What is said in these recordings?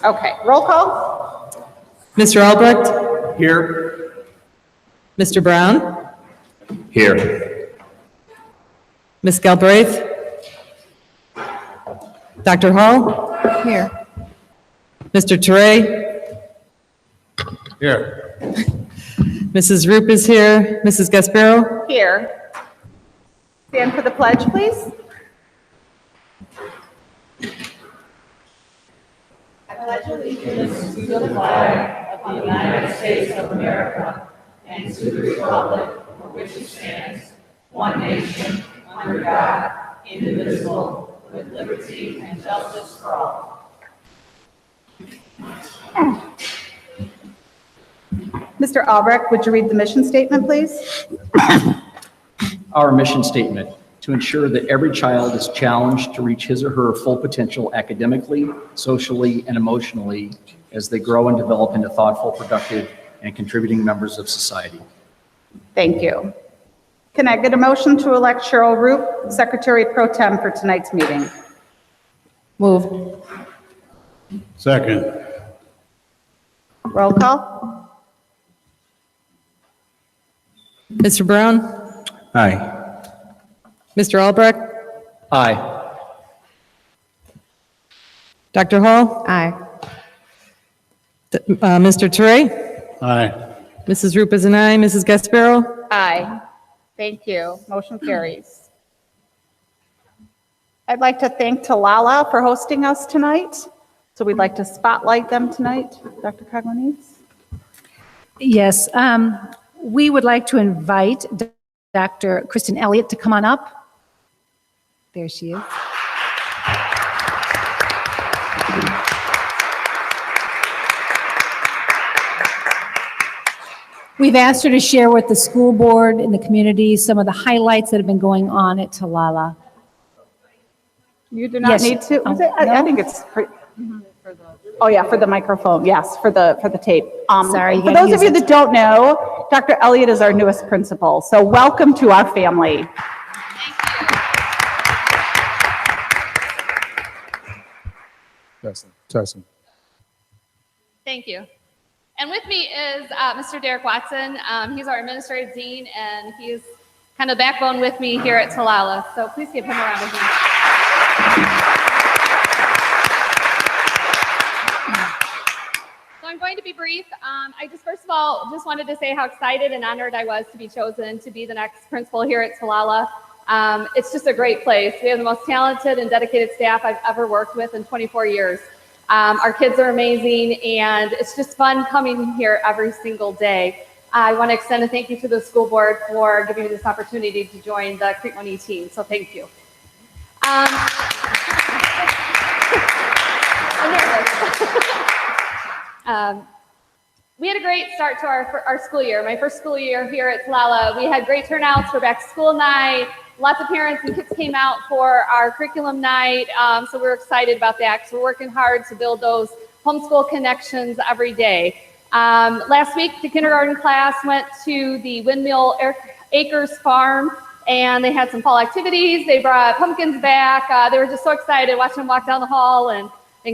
Okay, roll call. Mr. Albrecht? Here. Mr. Brown? Here. Ms. Galbraith? Dr. Hall? Here. Mr. Teray? Here. Mrs. Roop is here. Mrs. Gasparo? Here. Stand for the pledge, please. I pledge allegiance to the flag of the United States of America and to the republic for which it stands, one nation, under God, indivisible, with liberty and justice for all. Mr. Albrecht, would you read the mission statement, please? Our mission statement: to ensure that every child is challenged to reach his or her full potential academically, socially, and emotionally as they grow and develop into thoughtful, productive, and contributing members of society. Thank you. Can I get a motion to elect Cheryl Roop, Secretary Pro Tem for tonight's meeting? Move. Second. Roll call. Mr. Brown? Aye. Mr. Albrecht? Aye. Dr. Hall? Aye. Mr. Teray? Aye. Mrs. Roop is an aye. Mrs. Gasparo? Aye. Thank you. Motion carries. I'd like to thank Talala for hosting us tonight. So we'd like to spotlight them tonight. Dr. Coglanese? Yes, we would like to invite Dr. Kristen Elliott to come on up. There she is. We've asked her to share with the school board and the community some of the highlights that have been going on at Talala. You do not Yes. need to. Oh, I no? think it's oh yeah, for the microphone. Yes, for the tape. Sorry, you For gotta those of use you it. that don't know, Dr. Elliott is our newest principal. So welcome to our family. Testing. Thank you. And with me is Mr. Derek Watson. He's our administrative dean, and he's kind of the backbone with me here at Talala. So please give him a round of applause. So I'm going to be brief. I just, first of all, just wanted to say how excited and honored I was to be chosen to be the next principal here at Talala. It's just a great place. We have the most talented and dedicated staff I've ever worked with in 24 years. Our kids are amazing, and it's just fun coming here every single day. I want to extend a thank you to the school board for giving me this opportunity to join the Crete Monee team, so thank you. We had a great start to our school year. My first school year here at Talala, we had great turnouts for back to school night. Lots of parents and kids came out for our curriculum night, so we're excited about that because we're working hard to build those homeschool connections every day. Last week, the kindergarten class went to the Windmill Acres Farm, and they had some fall activities. They brought pumpkins back. They were just so excited watching them walk down the hall and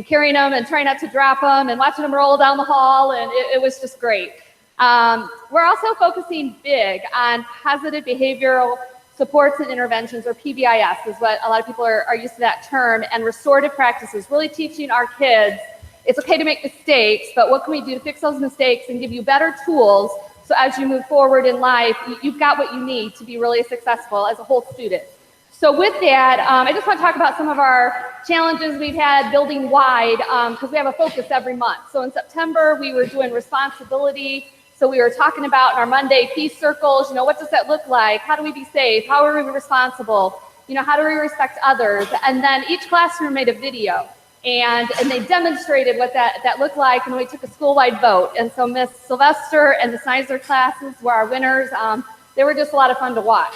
carrying them and trying not to drop them and watching them roll down the hall, and it was just great. We're also focusing big on positive behavioral supports and interventions, or PBIS is what a lot of people are used to that term, and restorative practices, really teaching our kids it's okay to make mistakes, but what can we do to fix those mistakes and give you better tools so as you move forward in life, you've got what you need to be really successful as a whole student. So with that, I just want to talk about some of our challenges we've had building wide, because we have a focus every month. So in September, we were doing responsibility. So we were talking about in our Monday peace circles, what does that look like? How do we be safe? How are we responsible? How do we respect others? And then each classroom made a video, and they demonstrated what that looked like, and we took a school-wide vote. And so Miss Sylvester and the Snyder classes were our winners. They were just a lot of fun to watch.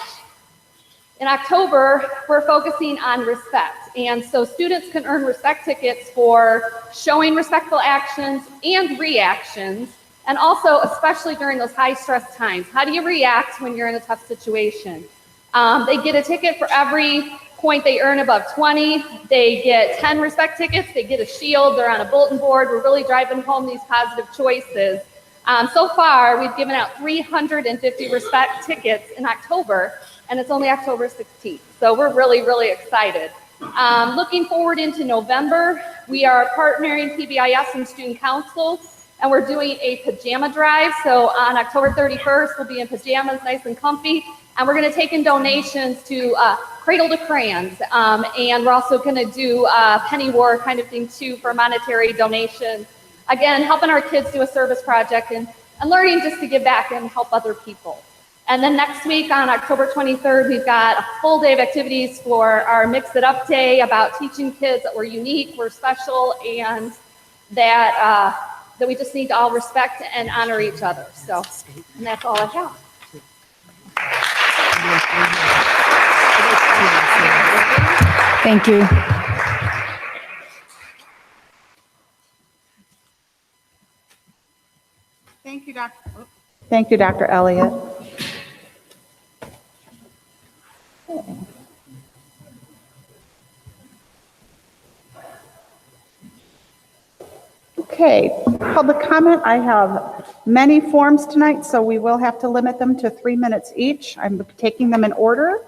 In October, we're focusing on respect. And so students can earn respect tickets for showing respectful actions and reactions And also, especially during those high stress times, how do you react when you're in a tough situation? They get a ticket for every point they earn above 20. They get 10 respect tickets. They get a shield. They're on a bulletin board. We're really driving home these positive choices. So far, we've given out 350 respect tickets in October, and it's only October 16th. So we're really, really excited. Looking forward into November, we are partnering PBIS and Student Council, and we're doing a pajama drive. So on October 31st, we'll be in pajamas, nice and comfy, and we're going to take in donations to Cradle to Crayons, and we're also going to do penny war kind of thing too for monetary donations. Again, helping our kids do a service project and learning just to give back and help other people. And then next week on October 23rd, we've got a full day of activities for our Mix It Up Day about teaching kids that we're unique, we're special, and that we just need to all respect and honor each other. So, and that's all I have. Thank you. Thank you, Dr. Thank you, Dr. Elliott. Okay, public comment. I have many forms tonight, so we will have to limit them to 3 minutes each. I'm taking them in order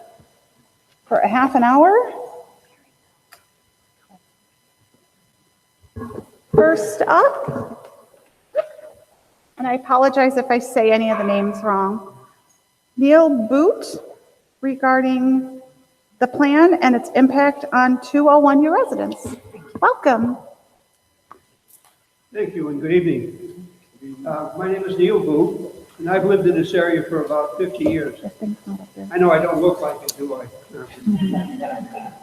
for a half an hour. First up, and I apologize if I say any of the names wrong, Neil Boot, regarding the plan and its impact on 201U residents. Welcome. Thank you and good evening. My name is Neil Boo, and I've lived in this area for about 50 years. I know I don't look like it, do I?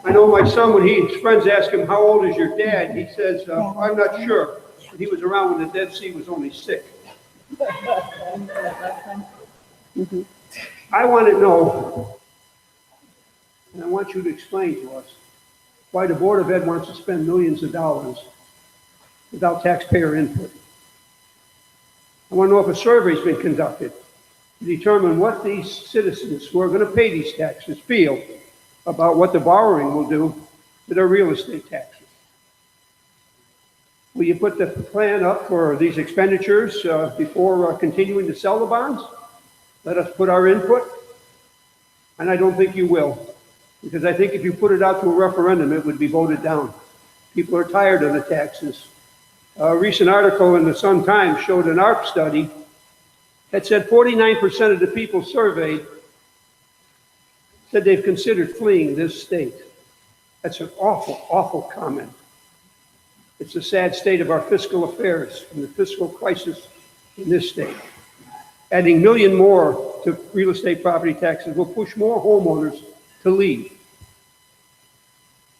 I know my son, when his friends ask him, how old is your dad? He says, I'm not sure. But he was around when the Dead Sea was only 6. I want to know, and I want you to explain to us, why the Board of Ed wants to spend millions of dollars without taxpayer input. I want to know if a survey's been conducted to determine what these citizens who are going to pay these taxes feel about what the borrowing will do to their real estate taxes. Will you put the plan up for these expenditures before continuing to sell the bonds? Let us put our input. And I don't think you will, because I think if you put it out to a referendum, it would be voted down. People are tired of the taxes. A recent article in the Sun Times showed an ARP study that said 49% of the people surveyed said they've considered fleeing this state. That's an awful, awful comment. It's a sad state of our fiscal affairs and the fiscal crisis in this state. Adding $1 million more to real estate property taxes will push more homeowners to leave.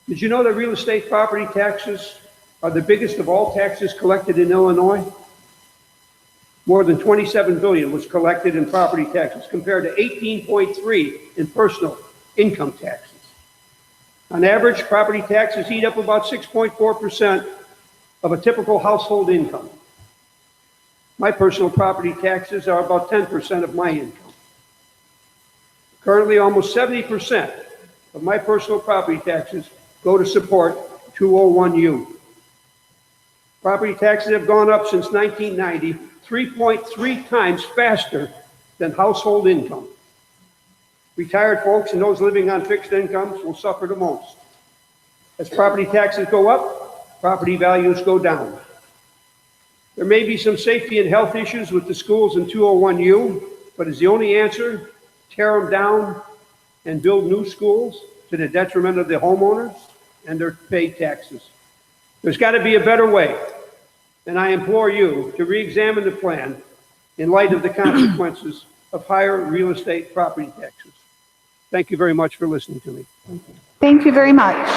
Did you know that real estate property taxes are the biggest of all taxes collected in Illinois? More than $27 billion was collected in property taxes compared to $18.3 in personal income taxes. On average, property taxes eat up about 6.4% of a typical household income. My personal property taxes are about 10% of my income. Currently, almost 70% of my personal property taxes go to support 201U. Property taxes have gone up since 1990, 3.3 times faster than household income. Retired folks and those living on fixed incomes will suffer the most. As property taxes go up, property values go down. There may be some safety and health issues with the schools in 201U, but is the only answer tear them down and build new schools to the detriment of the homeowners and their paid taxes? There's got to be a better way, and I implore you to re-examine the plan in light of the consequences of higher real estate property taxes. Thank you very much for listening to me. Thank you very much.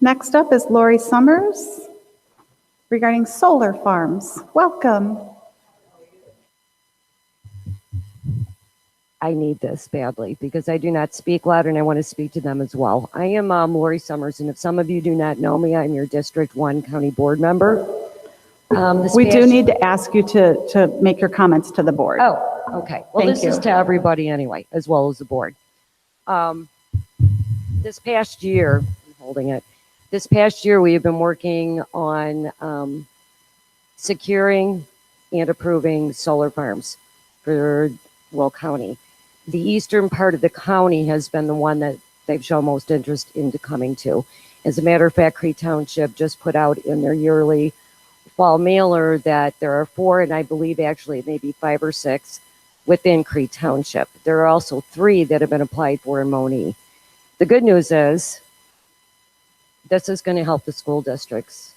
Next up is Lori Summers regarding solar farms. Welcome. I need this badly because I do not speak loud and I want to speak to them as well. I am Lori Summers, and if some of you do not know me, I'm your District 1 County Board member. We do need to ask you to make your comments to the board. Oh, okay. Well, Thank this is you. to everybody anyway, as well as the board. This past year, I'm holding it. This past year, we have been working on securing and approving solar farms for Will County. The eastern part of the county has been the one that they've shown most interest into coming to. As a matter of fact, Crete Township just put out in their yearly fall mailer that there are 4, and I believe actually maybe 5 or 6 within Crete Township. There are also 3 that have been applied for in Monee. The good news is this is going to help the school districts.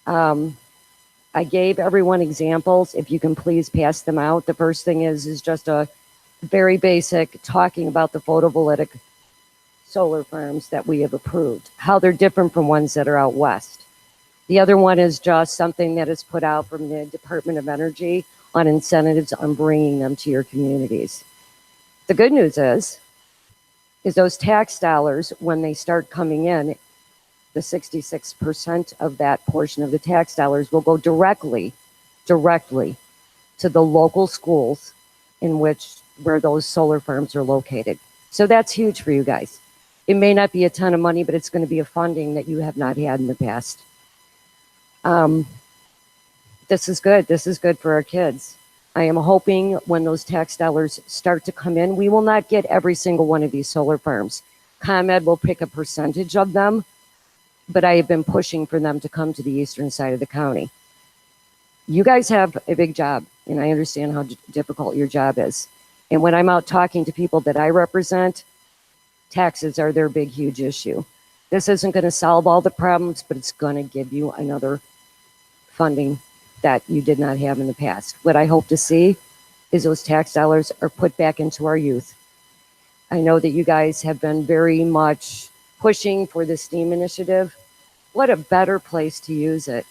I gave everyone examples. If you can please pass them out. The first thing is just a very basic talking about the photovoltaic solar farms that we have approved, how they're different from ones that are out west. The other one is just something that is put out from the Department of Energy on incentives on bringing them to your communities. The good news is those tax dollars, when they start coming in, the 66% of that portion of the tax dollars will go directly to the local schools where those solar farms are located. So that's huge for you guys. It may not be a ton of money, but it's going to be a funding that you have not had in the past. This is good. This is good for our kids. I am hoping when those tax dollars start to come in, we will not get every single one of these solar farms. ComEd will pick a percentage of them, but I have been pushing for them to come to the eastern side of the county. You guys have a big job, and I understand how difficult your job is. And when I'm out talking to people that I represent, taxes are their big, huge issue. This isn't going to solve all the problems, but it's going to give you another funding that you did not have in the past. What I hope to see is those tax dollars are put back into our youth. I know that you guys have been very much pushing for the STEAM initiative. What a better place to use it.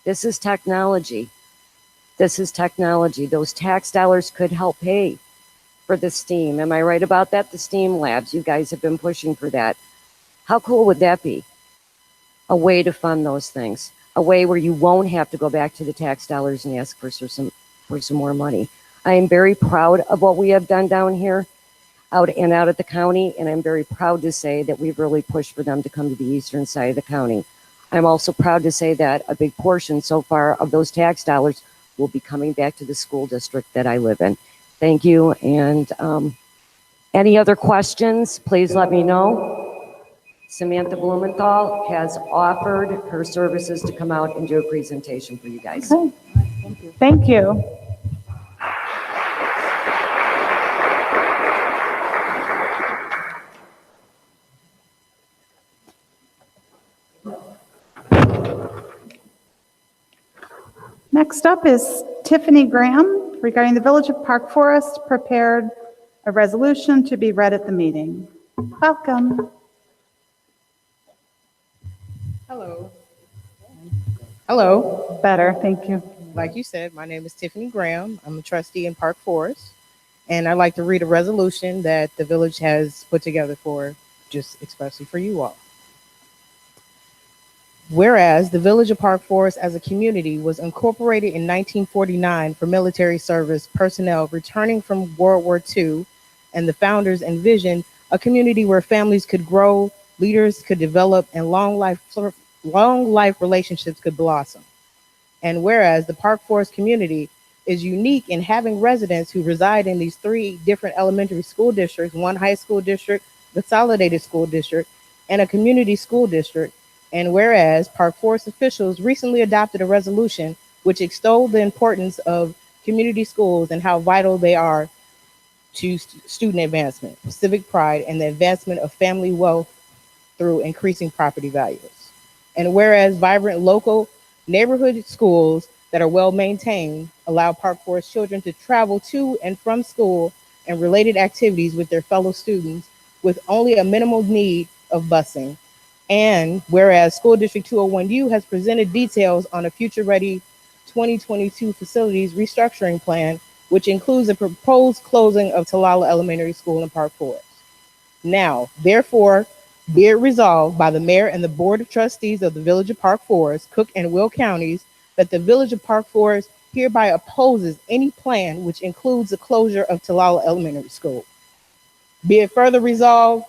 This is technology. This is technology. Those tax dollars could help pay for the STEAM. Am I right about that? The STEAM labs, you guys have been pushing for that. How cool would that be? A way to fund those things. A way where you won't have to go back to the tax dollars and ask for some more money. I am very proud of what we have done down here, out at the county, and I'm very proud to say that we've really pushed for them to come to the eastern side of the county. I'm also proud to say that a big portion so far of those tax dollars will be coming back to the school district that I live in. Thank you, and any other questions, please let me know. Samantha Blumenthal has offered her services to come out and do a presentation for you guys. Okay. Thank you. Next up is Tiffany Graham regarding the Village of Park Forest prepared a resolution to be read at the meeting. Welcome. Hello. Hello. Better, thank you. Like you said, my name is Tiffany Graham. I'm a trustee in Park Forest, and I'd like to read a resolution that the village has put together just especially for you all. Whereas the Village of Park Forest as a community was incorporated in 1949 for military service personnel returning from World War II, and the founders envisioned a community where families could grow, leaders could develop, and long life relationships could blossom. And whereas the Park Forest community is unique in having residents who reside in these 3 different elementary school districts, 1 high school district, consolidated school district, and a community school district. And whereas Park Forest officials recently adopted a resolution which extolled the importance of community schools and how vital they are to student advancement, civic pride, and the advancement of family wealth through increasing property values. And whereas vibrant local neighborhood schools that are well maintained allow Park Forest children to travel to and from school and related activities with their fellow students with only a minimal need of busing. And whereas School District 201U has presented details on a future-ready 2022 facilities restructuring plan, which includes the proposed closing of Talala Elementary School in Park Forest. Now, therefore, be it resolved by the mayor and the board of trustees of the Village of Park Forest, Cook and Will counties, that the Village of Park Forest hereby opposes any plan which includes the closure of Talala Elementary School. Be it further resolved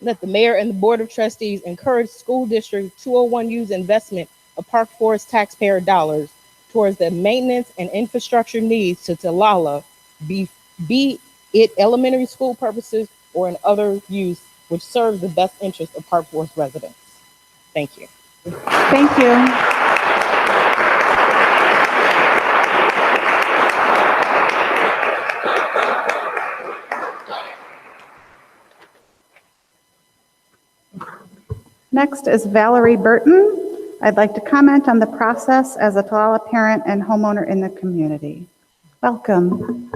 that the mayor and the board of trustees encourage school district 201U's investment of Park Forest taxpayer dollars towards the maintenance and infrastructure needs to Talala, be it elementary school purposes or in other use which serves the best interest of Park Forest residents. Thank you. Thank you. Next is Valerie Burton. I'd like to comment on the process as a Talala parent and homeowner in the community. Welcome.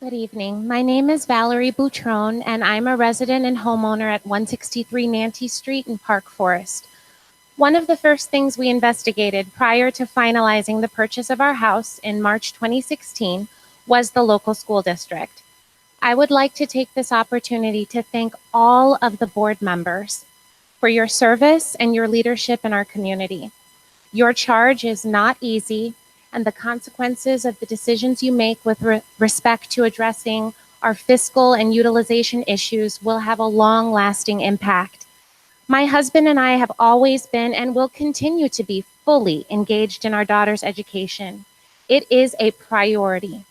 Good evening. My name is Valerie Boutrone, and I'm a resident and homeowner at 163 Nanty Street in Park Forest. One of the first things we investigated prior to finalizing the purchase of our house in March 2016 was the local school district. I would like to take this opportunity to thank all of the board members for your service and your leadership in our community. Your charge is not easy, and the consequences of the decisions you make with respect to addressing our fiscal and utilization issues will have a long-lasting impact. My husband and I have always been and will continue to be fully engaged in our daughter's education. It is a priority.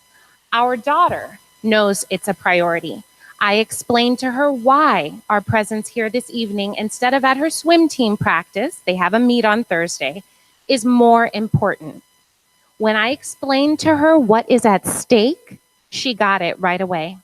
Our daughter knows it's a priority. I explained to her why our presence here this evening, instead of at her swim team practice, they have a meet on Thursday, is more important. When I explained to her what is at stake, she got it right away.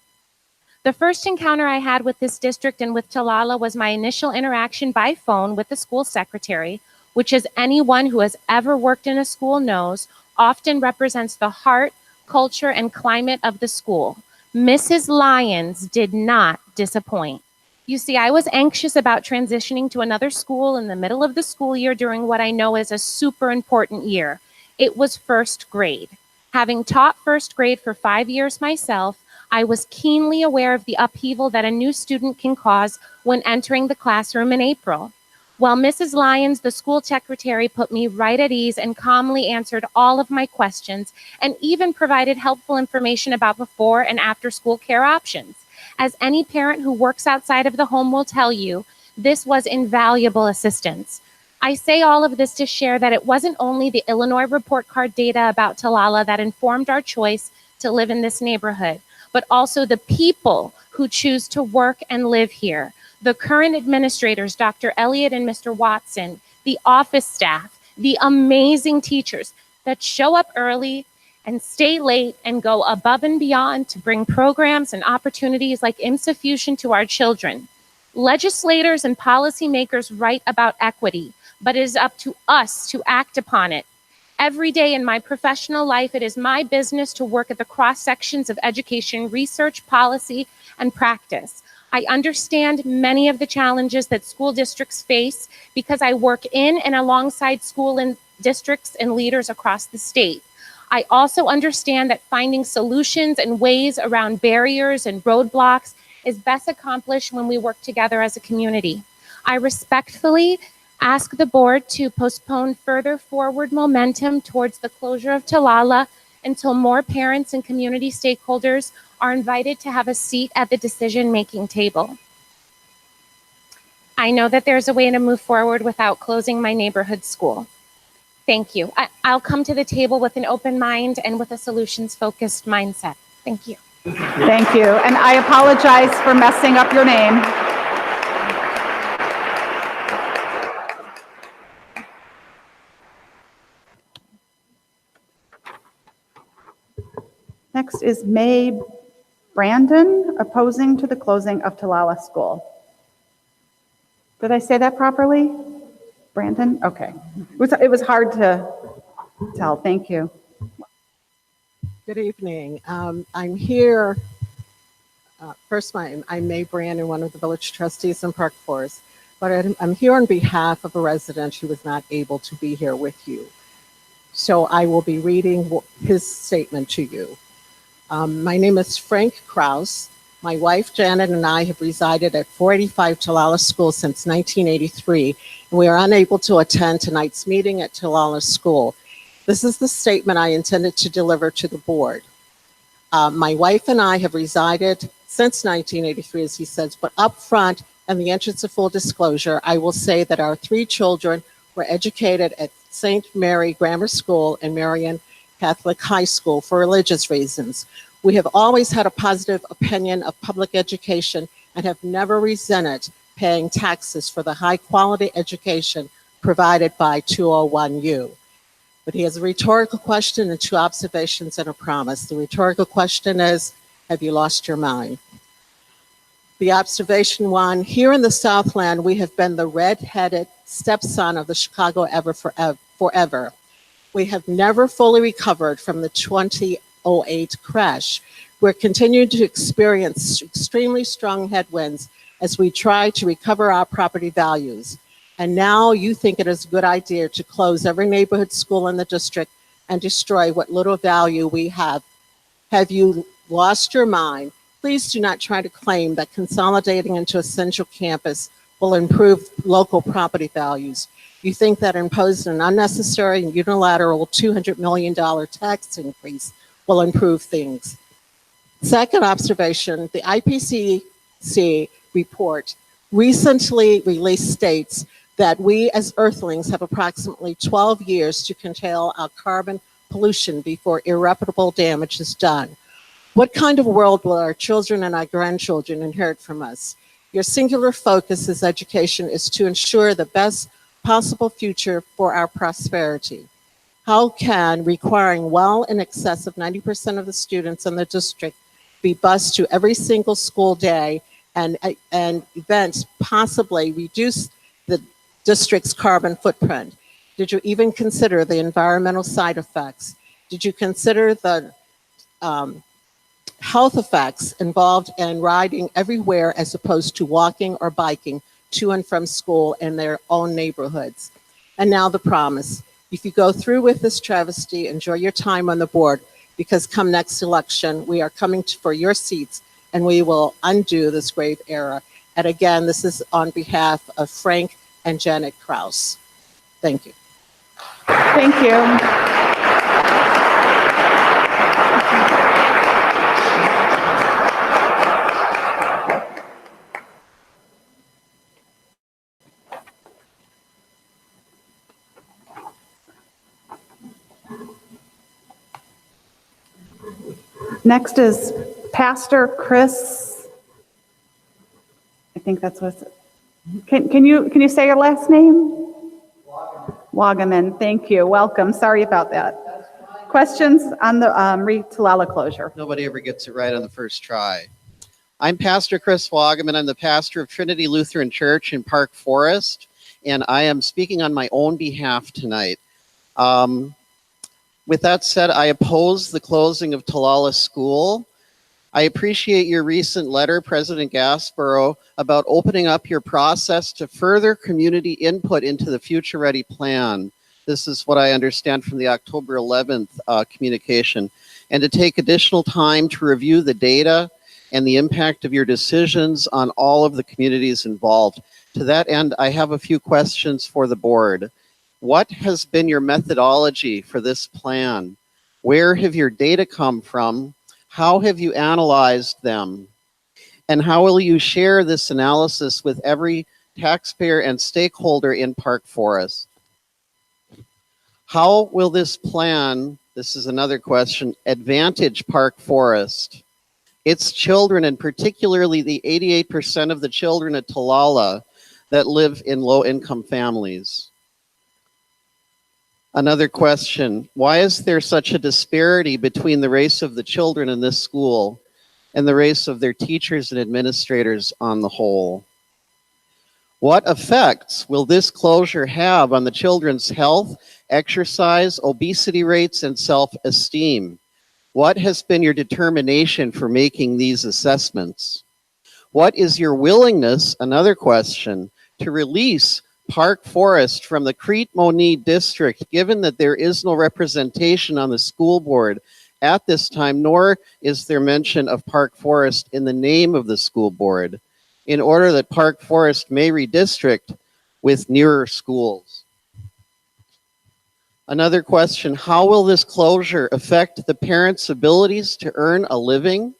The first encounter I had with this district and with Talala was my initial interaction by phone with the school secretary, which, as anyone who has ever worked in a school knows, often represents the heart, culture, and climate of the school. Mrs. Lyons did not disappoint. You see, I was anxious about transitioning to another school in the middle of the school year during what I know is a super important year. It was first grade. Having taught first grade for 5 years myself, I was keenly aware of the upheaval that a new student can cause when entering the classroom in April. Well, Mrs. Lyons, the school secretary, put me right at ease and calmly answered all of my questions and even provided helpful information about before and after school care options. As any parent who works outside of the home will tell you, this was invaluable assistance. I say all of this to share that it wasn't only the Illinois report card data about Talala that informed our choice to live in this neighborhood, but also the people who choose to work and live here. The current administrators, Dr. Elliott and Mr. Watson, the office staff, the amazing teachers that show up early and stay late and go above and beyond to bring programs and opportunities like IMSA Fusion to our children. Legislators and policymakers write about equity, but it is up to us to act upon it. Every day in my professional life, it is my business to work at the cross sections of education, research, policy, and practice. I understand many of the challenges that school districts face because I work in and alongside school and districts and leaders across the state. I also understand that finding solutions and ways around barriers and roadblocks is best accomplished when we work together as a community. I respectfully ask the board to postpone further forward momentum towards the closure of Talala until more parents and community stakeholders are invited to have a seat at the decision-making table. I know that there's a way to move forward without closing my neighborhood school. Thank you. I'll come to the table with an open mind and with a solutions-focused mindset. Thank you. Thank you. And I apologize for messing up your name. Next is May Brandon, opposing to the closing of Talala School. Did I say that properly? Brandon? Okay. It was hard to tell. Thank you. Good evening. I'm here. First, I'm May Brandon, one of the village trustees in Park Forest. but I'm here on behalf of a resident who was not able to be here with you. So I will be reading his statement to you. My name is Frank Kraus. My wife, Janet, and I have resided at 485 Talala School since 1983, and we are unable to attend tonight's meeting at Talala School. This is the statement I intended to deliver to the board. My wife and I have resided since 1983, as he says, but up front, in the interest of full disclosure, I will say that our 3 children were educated at St. Mary Grammar School and Marian Catholic High School for religious reasons. We have always had a positive opinion of public education and have never resented paying taxes for the high quality education provided by 201U. But he has a rhetorical question and 2 observations and a promise. The rhetorical question is, have you lost your mind? The observation 1, here in the Southland, we have been the red-headed stepson of the Chicago forever. We have never fully recovered from the 2008 crash. We're continuing to experience extremely strong headwinds as we try to recover our property values. And now you think it is a good idea to close every neighborhood school in the district and destroy what little value we have. Have you lost your mind? Please do not try to claim that consolidating into a central campus will improve local property values. You think that imposing an unnecessary and unilateral $200 million tax increase will improve things. Second observation, the IPCC report recently released states that we as Earthlings have approximately 12 years to control our carbon pollution before irreparable damage is done. What kind of world will our children and our grandchildren inherit from us? Your singular focus as education is to ensure the best possible future for our prosperity. How can requiring well in excess of 90% of the students in the district be bused to every single school day and events possibly reduce the district's carbon footprint? Did you even consider the environmental side effects? Did you consider the health effects involved in riding everywhere as opposed to walking or biking to and from school in their own neighborhoods? And now the promise. If you go through with this travesty, enjoy your time on the board, because come next election, we are coming for your seats and we will undo this grave error. And again, this is on behalf of Frank and Janet Kraus. Thank you. Thank you. Next is Pastor Chris. I think that's what's. Can you say your last name? Wagaman. Thank you. Welcome. Sorry about that. Questions on the Talala closure? Nobody ever gets it right on the first try. I'm Pastor Chris Wagaman. I'm the pastor of Trinity Lutheran Church in Park Forest, and I am speaking on my own behalf tonight. With that said, I oppose the closing of Talala School. I appreciate your recent letter, President Gasborough, about opening up your process to further community input into the Future Ready plan. This is what I understand from the October 11th communication. And to take additional time to review the data and the impact of your decisions on all of the communities involved. To that end, I have a few questions for the board. What has been your methodology for this plan? Where have your data come from? How have you analyzed them? And how will you share this analysis with every taxpayer and stakeholder in Park Forest? How will this plan, this is another question, advantage Park Forest, its children, and particularly the 88% of the children at Talala that live in low-income families? Another question, why is there such a disparity between the race of the children in this school and the race of their teachers and administrators on the whole? What effects will this closure have on the children's health, exercise, obesity rates, and self-esteem? What has been your determination for making these assessments? What is your willingness, another question, to release Park Forest from the Crete Monee district, given that there is no representation on the school board at this time, nor is there mention of Park Forest in the name of the school board, in order that Park Forest may redistrict with nearer schools. Another question, how will this closure affect the parents' abilities to earn a living,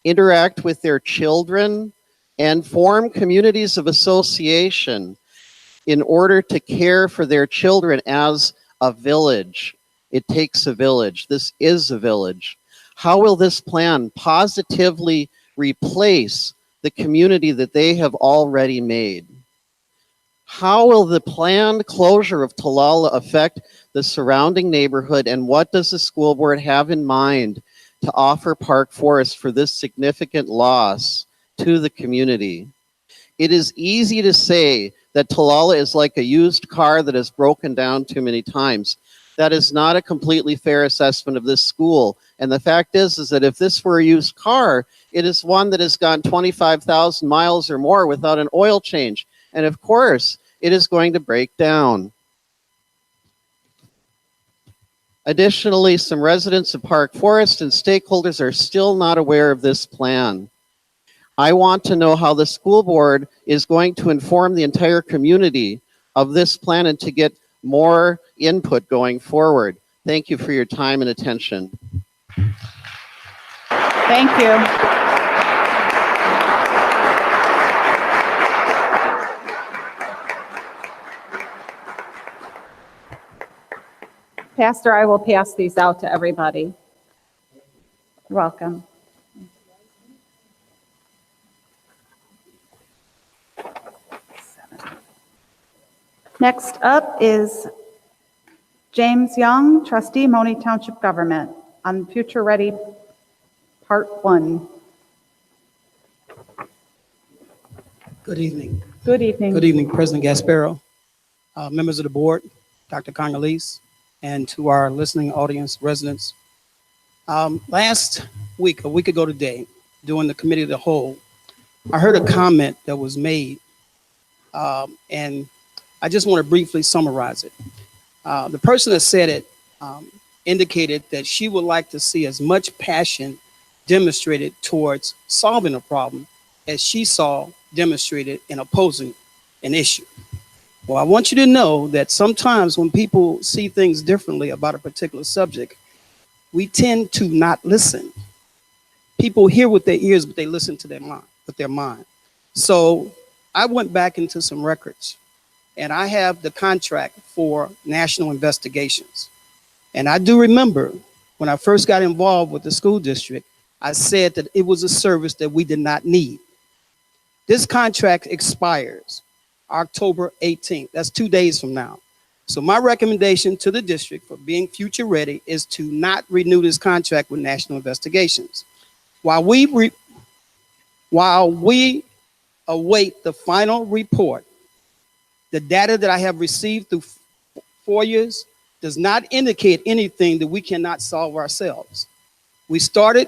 interact with their children, and form communities of association in order to care for their children as a village? It takes a village. This is a village. How will this plan positively replace the community that they have already made? How will the planned closure of Talala affect the surrounding neighborhood, and what does the school board have in mind to offer Park Forest for this significant loss to the community? It is easy to say that Talala is like a used car that has broken down too many times. That is not a completely fair assessment of this school. And the fact is that if this were a used car, it is one that has gone 25,000 miles or more without an oil change. And of course, it is going to break down. Additionally, some residents of Park Forest and stakeholders are still not aware of this plan. I want to know how the school board is going to inform the entire community of this plan and to get more input going forward. Thank you for your time and attention. Thank you. Pastor, I will pass these out to everybody. You're welcome. Next up is James Young, trustee, Monee Township Government, on Future Ready, Part 1. Good evening. Good evening. Good evening, President Gasparo, members of the board, Dr. Congolese, and to our listening audience, residents. Last week, a week ago today, during the committee of the whole, I heard a comment that was made, and I just want to briefly summarize it. The person that said it indicated that she would like to see as much passion demonstrated towards solving a problem as she saw demonstrated in opposing an issue. Well, I want you to know that sometimes when people see things differently about a particular subject, we tend to not listen. People hear with their ears, but they listen to their mind. So I went back into some records, and I have the contract for national investigations. And I do remember when I first got involved with the school district, I said that it was a service that we did not need. This contract expires October 18th. That's 2 days from now. So my recommendation to the district for being future ready is to not renew this contract with national investigations. While we await the final report, the data that I have received through 4 years does not indicate anything that we cannot solve ourselves. We started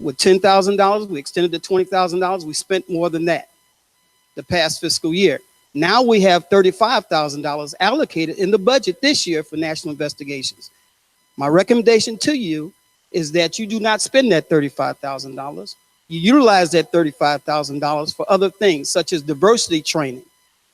with $10,000, we extended to $20,000, we spent more than that the past fiscal year. Now we have $35,000 allocated in the budget this year for national investigations. My recommendation to you is that you do not spend that $35,000. You utilize that $35,000 for other things, such as diversity training.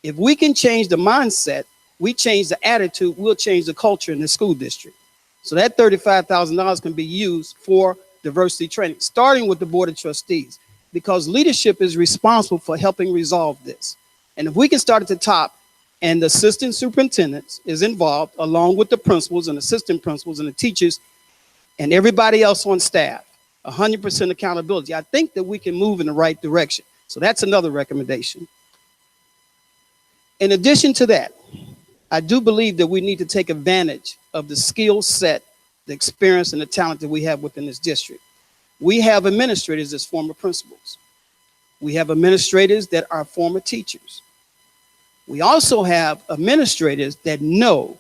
If we can change the mindset, we change the attitude, we'll change the culture in the school district. So that $35,000 can be used for diversity training, starting with the Board of Trustees, because leadership is responsible for helping resolve this. And if we can start at the top, and the assistant superintendents is involved along with the principals and assistant principals and the teachers and everybody else on staff, 100% accountability, I think that we can move in the right direction. So that's another recommendation. In addition to that, I do believe that we need to take advantage of the skill set, the experience, and the talent that we have within this district. We have administrators as former principals. We have administrators that are former teachers. We also have administrators that know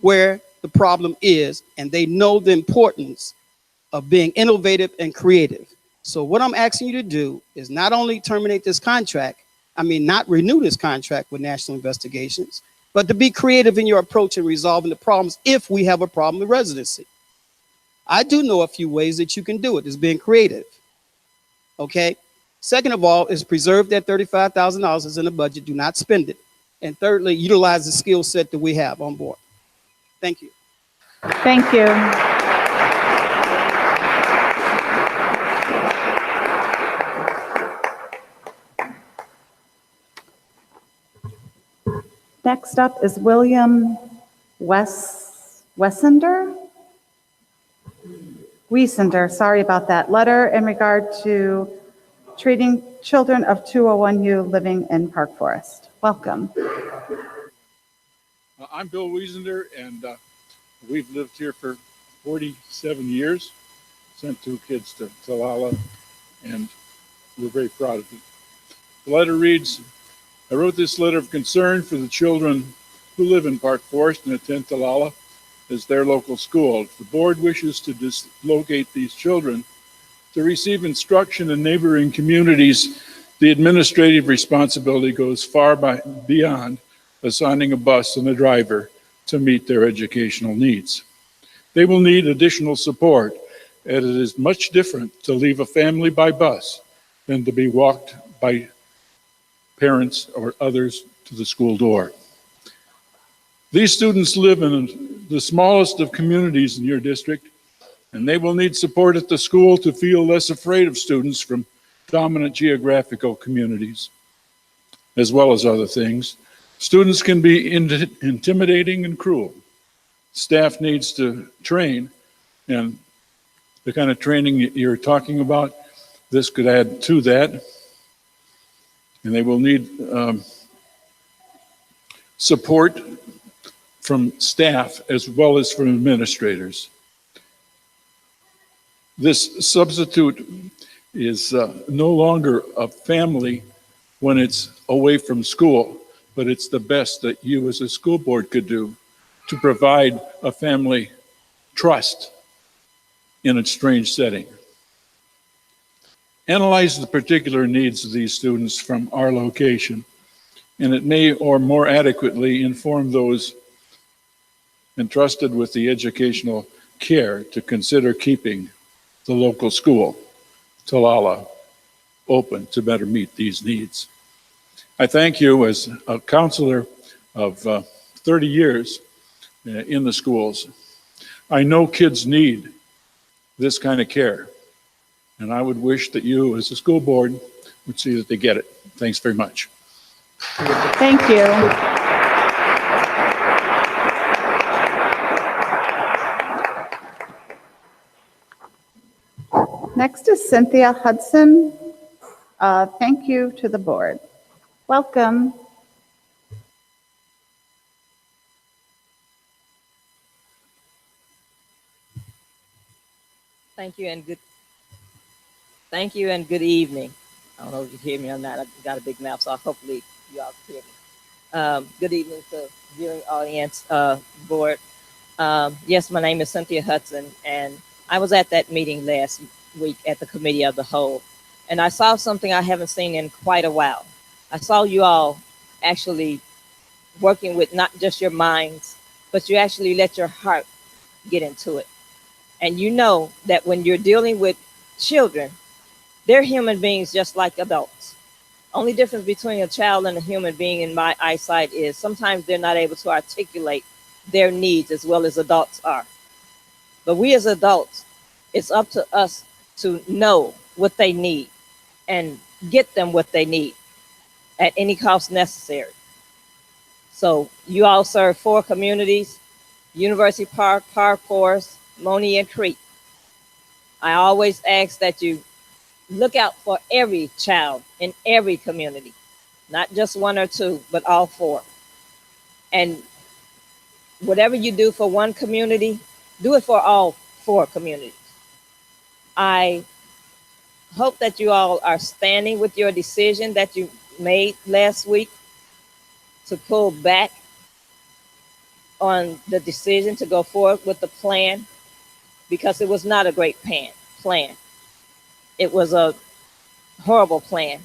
where the problem is, and they know the importance of being innovative and creative. So what I'm asking you to do is not only terminate this contract, not renew this contract with National Investigations, but to be creative in your approach in resolving the problems if we have a problem with residency. I do know a few ways that you can do it. It's being creative. Okay. Second of all, is preserve that $35,000 that's in the budget. Do not spend it. And thirdly, utilize the skill set that we have on board. Thank you. Thank you. Next up is William Wiesender, sorry about that. Letter in regard to treating children of 201U living in Park Forest. Welcome. I'm Bill Wiesender, and we've lived here for 47 years. Sent 2 kids to Talala, and we're very proud of it. The letter reads, I wrote this letter of concern for the children who live in Park Forest and attend Talala as their local school. If the board wishes to dislocate these children to receive instruction in neighboring communities, the administrative responsibility goes far beyond assigning a bus and a driver to meet their educational needs. They will need additional support, as it is much different to leave a family by bus than to be walked by parents or others to the school door. These students live in the smallest of communities in your district, and they will need support at the school to feel less afraid of students from dominant geographical communities, as well as other things. Students can be intimidating and cruel. Staff needs to train, and the kind of training you're talking about, this could add to that. And they will need support from staff as well as from administrators. This substitute is no longer a family when it's away from school, but it's the best that you as a school board could do to provide a family trust in a strange setting. Analyze the particular needs of these students from our location, and it may or more adequately inform those entrusted with the educational care to consider keeping the local school, Talala, open to better meet these needs. I thank you as a counselor of 30 years in the schools. I know kids need this kind of care. And I would wish that you, as a school board, would see that they get it. Thanks very much. Thank you. Next is Cynthia Hudson. Thank you to the board. Welcome. Thank you and good evening. I don't know if you hear me or not. I've got a big mouth, so hopefully you all can hear me. Good evening to viewing audience, board. Yes, my name is Cynthia Hudson, and I was at that meeting last week at the Committee of the Whole, and I saw something I haven't seen in quite a while. I saw you all actually working with not just your minds, but you actually let your heart get into it. And you know that when you're dealing with children, they're human beings just like adults. Only difference between a child and a human being in my eyesight is sometimes they're not able to articulate their needs as well as adults are. But we as adults, it's up to us to know what they need and get them what they need at any cost necessary. So you all serve 4 communities: University Park, Park Forest, Monee, and Crete. I always ask that you look out for every child in every community, not just 1 or 2, but all 4. And whatever you do for one community, do it for all 4 communities. I hope that you all are standing with your decision that you made last week to pull back on the decision to go forward with the plan, because it was not a great plan. It was a horrible plan.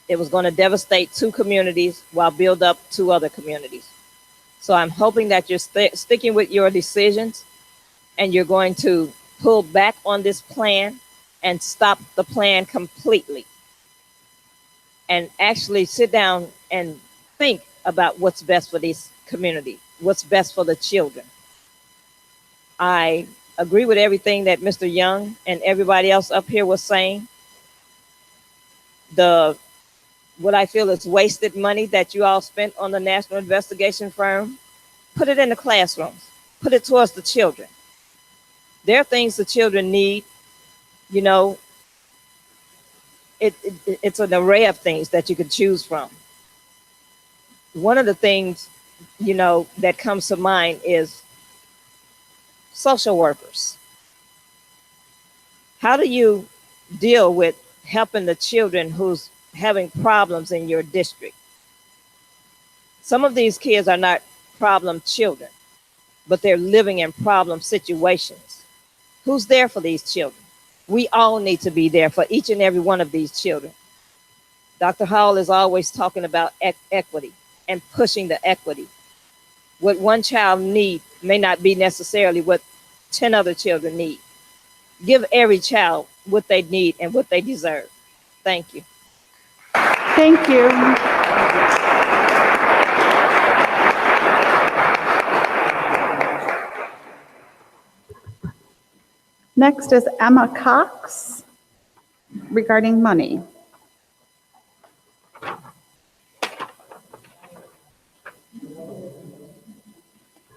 It was going to devastate 2 communities while build up 2 other communities. So I'm hoping that you're sticking with your decisions and you're going to pull back on this plan and stop the plan completely. And actually sit down and think about what's best for this community, what's best for the children. I agree with everything that Mr. Young and everybody else up here was saying. What I feel is wasted money that you all spent on the National Investigation Firm, put it in the classrooms, put it towards the children. There are things the children need, you know, it's an array of things that you could choose from. One of the things, you know, that comes to mind is social workers. How do you deal with helping the children who's having problems in your district? Some of these kids are not problem children, but they're living in problem situations. Who's there for these children? We all need to be there for each and every one of these children. Dr. Howell is always talking about equity and pushing the equity. What one child needs may not be necessarily what 10 other children need. Give every child what they need and what they deserve. Thank you. Thank you. Next is Emma Cox regarding money.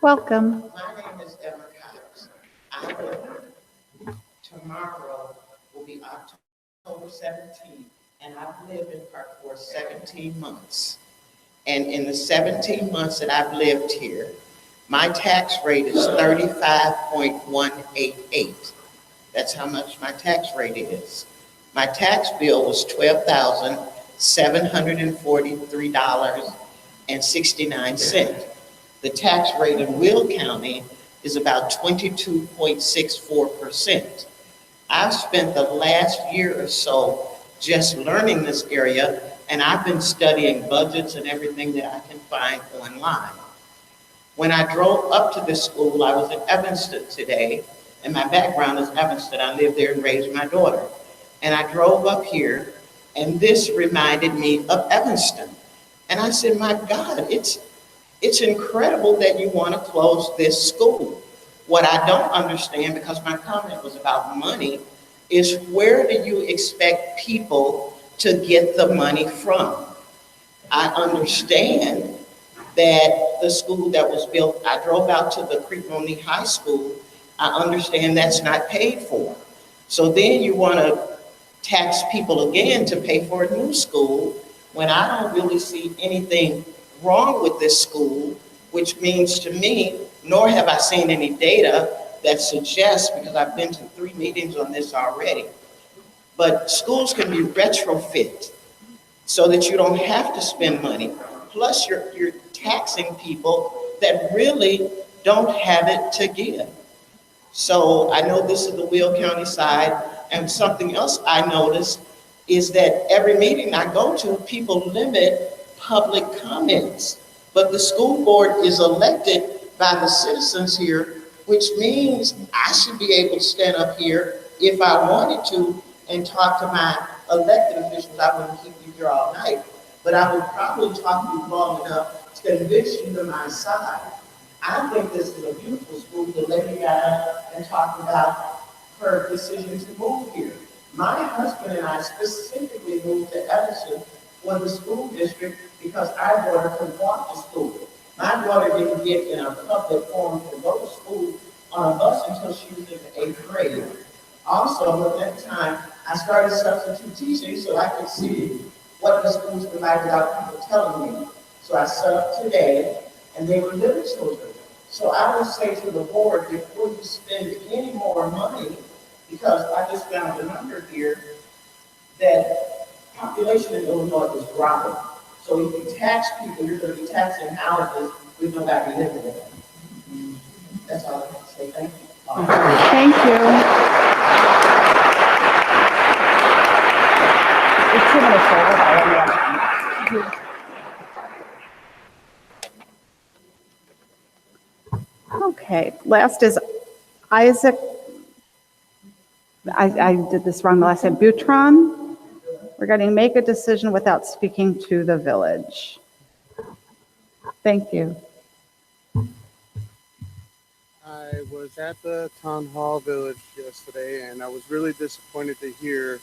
Welcome. My name is Emma Cox. Tomorrow will be October 17th, and I've lived in Park for 17 months. And in the 17 months that I've lived here, my tax rate is 35.188. That's how much my tax rate is. My tax bill was $12,743.69. The tax rate in Will County is about 22.64%. I've spent the last year or so just learning this area, and I've been studying budgets and everything that I can find online. When I drove up to this school, I was in Evanston today, and my background is Evanston. I lived there and raised my daughter. And I drove up here, and this reminded me of Evanston. And I said, my God, it's incredible that you want to close this school. What I don't understand, because my comment was about money, is where do you expect people to get the money from? I understand that the school that was built, I drove out to the Crete Monee High School. I understand that's not paid for. So then you want to tax people again to pay for a new school when I don't really see anything wrong with this school, which means to me, nor have I seen any data that suggests, because I've been to 3 meetings on this already, but schools can be retrofit so that you don't have to spend money. Plus you're taxing people that really don't have it to give. So I know this is the Will County side, and something else I noticed is that every meeting I go to, people limit public comments, but the school board is elected by the citizens here, which means I should be able to stand up here if I wanted to and talk to my elected officials. I wouldn't keep you here all night, but I would probably talk to you long enough to convince you to my side. I think this is a beautiful school. The lady got up and talked about her decision to move here. My husband and I specifically moved to Evanston for the school district because our daughter could walk to school. My daughter didn't get in a public forum to go to school on a bus until she was in the 8th grade. Also, at that time, I started substitute teaching so I could see what the schools were like without people telling me. So I set up today, and they were little children. So I would say to the board, before you spend any more money, because I just found a number here, that population in Illinois is dropping. So if you tax people, you're going to be taxing houses with nobody living in them. That's all I have to say. Thank you. Thank you. It's 2 minutes over, but I only have you. Okay, last is Isaac, I did this wrong the last time, Butron. We're going to make a decision without speaking to the village. Thank you. I was at the town hall village yesterday, and I was really disappointed to hear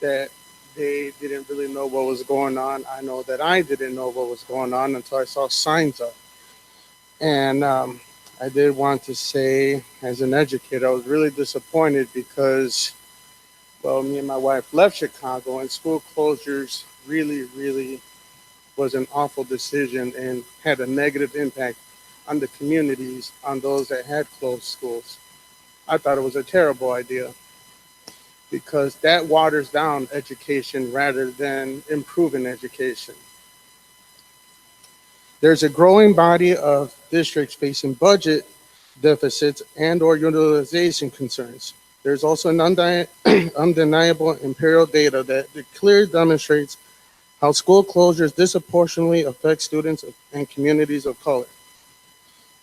that they didn't really know what was going on. I know that I didn't know what was going on until I saw signs up. And I did want to say, as an educator, I was really disappointed because, well, me and my wife left Chicago, and school closures really was an awful decision and had a negative impact on the communities, on those that had closed schools. I thought it was a terrible idea because that waters down education rather than improving education. There's a growing body of districts facing budget deficits and or utilization concerns. There's also an undeniable empirical data that clearly demonstrates how school closures disproportionately affect students and communities of color.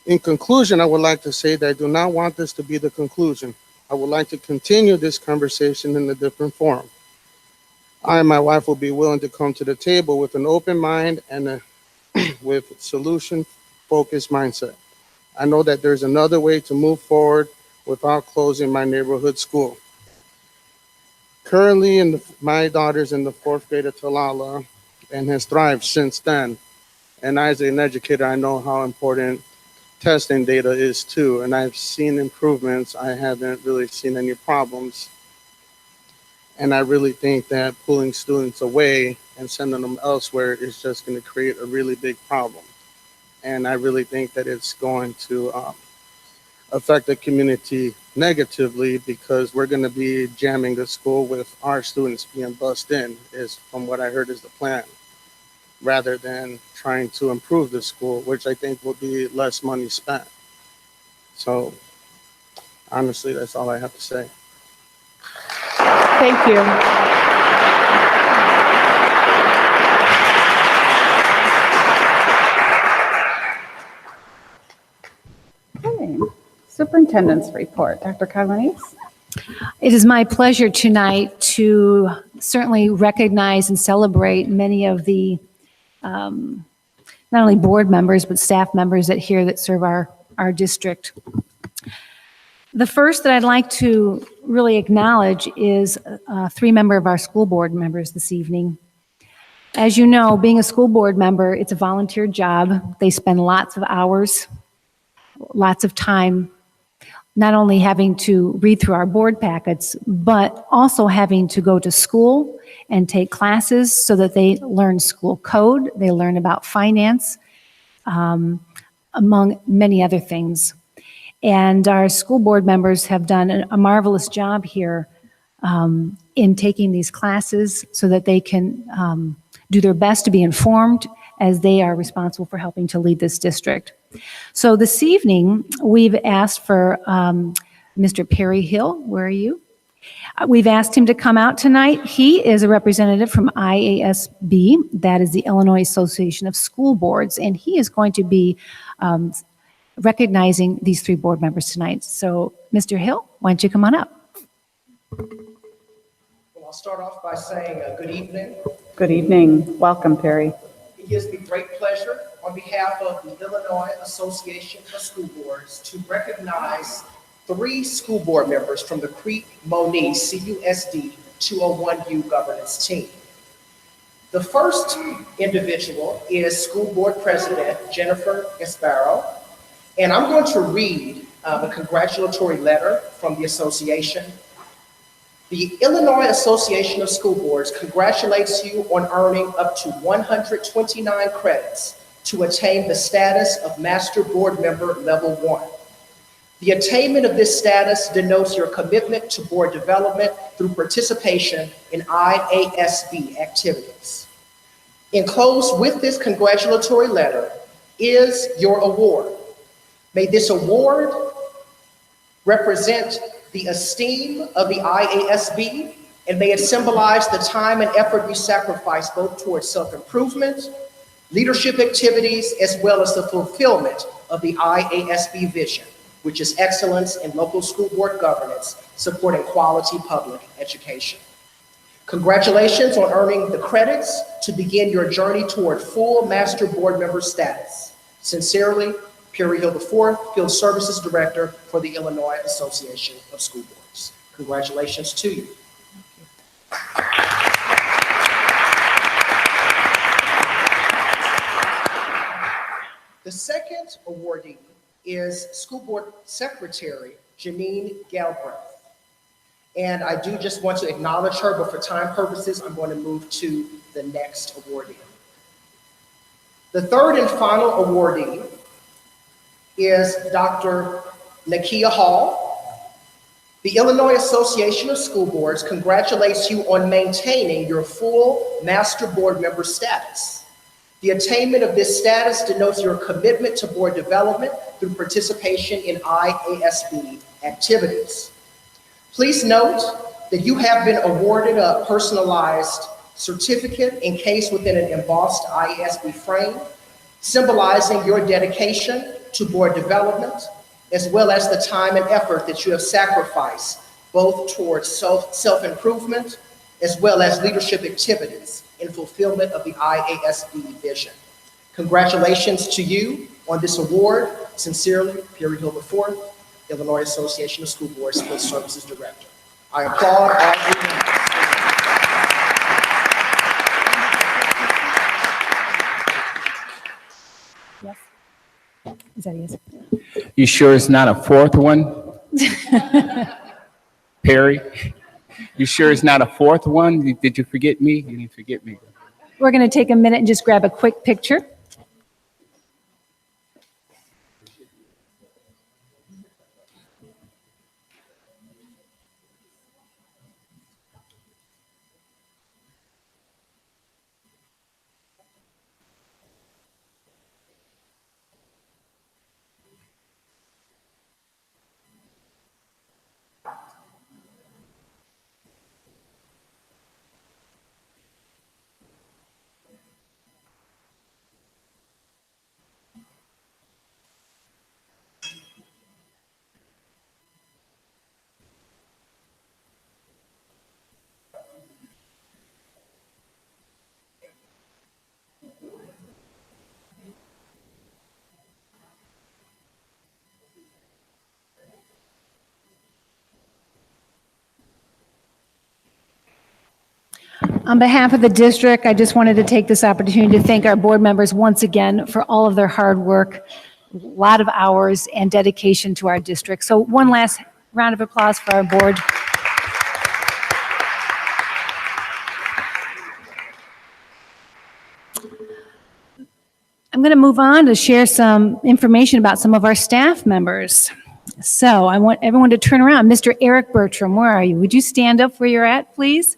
In conclusion, I would like to say that I do not want this to be the conclusion. I would like to continue this conversation in a different forum. I and my wife will be willing to come to the table with an open mind and with solution-focused mindset. I know that there's another way to move forward without closing my neighborhood school. Currently, my daughter's in the 4th grade at Talala and has thrived since then. And as an educator, I know how important testing data is too, and I've seen improvements. I haven't really seen any problems. And I really think that pulling students away and sending them elsewhere is just going to create a really big problem. And I really think that it's going to affect the community negatively because we're going to be jamming the school with our students being bussed in, is from what I heard is the plan, rather than trying to improve the school, which I think will be less money spent. So honestly, that's all I have to say. Thank you. Okay. Superintendent's report. Dr. Carlini's. It is my pleasure tonight to certainly recognize and celebrate many of the not only board members, but staff members that serve our district. The first that I'd like to really acknowledge is 3 members of our school board members this evening. As you know, being a school board member, it's a volunteer job. They spend lots of hours, lots of time, not only having to read through our board packets, but also having to go to school and take classes so that they learn school code, they learn about finance, among many other things. And our school board members have done a marvelous job here in taking these classes so that they can do their best to be informed as they are responsible for helping to lead this district. So this evening, we've asked for Mr. Perry Hill. Where are you? We've asked him to come out tonight. He is a representative from IASB, that is the Illinois Association of School Boards, and he is going to be recognizing these 3 board members tonight. So, Mr. Hill, why don't you come on up? Well, I'll start off by saying good evening. Good evening. Welcome, Perry. It gives me great pleasure on behalf of the Illinois Association of School Boards to recognize 3 school board members from the Crete Monee CUSD 201U governance team. The first individual is School Board President Jennifer Gasparo, and I'm going to read the congratulatory letter from the association. The Illinois Association of School Boards congratulates you on earning up to 129 credits to attain the status of Master Board Member Level 1. The attainment of this status denotes your commitment to board development through participation in IASB activities. Enclosed with this congratulatory letter is your award. May this award represent the esteem of the IASB and may it symbolize the time and effort you sacrifice both towards self-improvement, leadership activities, as well as the fulfillment of the IASB vision, which is excellence in local school board governance, supporting quality public education. Congratulations on earning the credits to begin your journey toward full master board member status. Sincerely, Perry Hill IV, Field Services Director for the Illinois Association of School Boards. Congratulations to you. The second awardee is School Board Secretary Janine Galbraith. And I do just want to acknowledge her, but for time purposes, I'm going to move to the next awardee. The third and final awardee is Dr. Nakia Hall. The Illinois Association of School Boards congratulates you on maintaining your full master board member status. The attainment of this status denotes your commitment to board development through participation in IASB activities. Please note that you have been awarded a personalized certificate encased within an embossed IASB frame, symbolizing your dedication to board development, as well as the time and effort that you have sacrificed, both towards self-improvement, as well as leadership activities in fulfillment of the IASB vision. Congratulations to you on this award. Sincerely, Perry Hill IV, Illinois Association of School Boards Field Services Director. I applaud all three members. Yes. Is that yes? You sure it's not a fourth one? Perry? You sure it's not a fourth one? Did you forget me? You didn't forget me. We're going to take a minute and just grab a quick picture. On behalf of the district, I just wanted to take this opportunity to thank our board members once again for all of their hard work, a lot of hours and dedication to our district. So one last round of applause for our board. I'm going to move on to share some information about some of our staff members. So I want everyone to turn around. Mr. Eric Bertram, where are you? Would you stand up where you're at, please?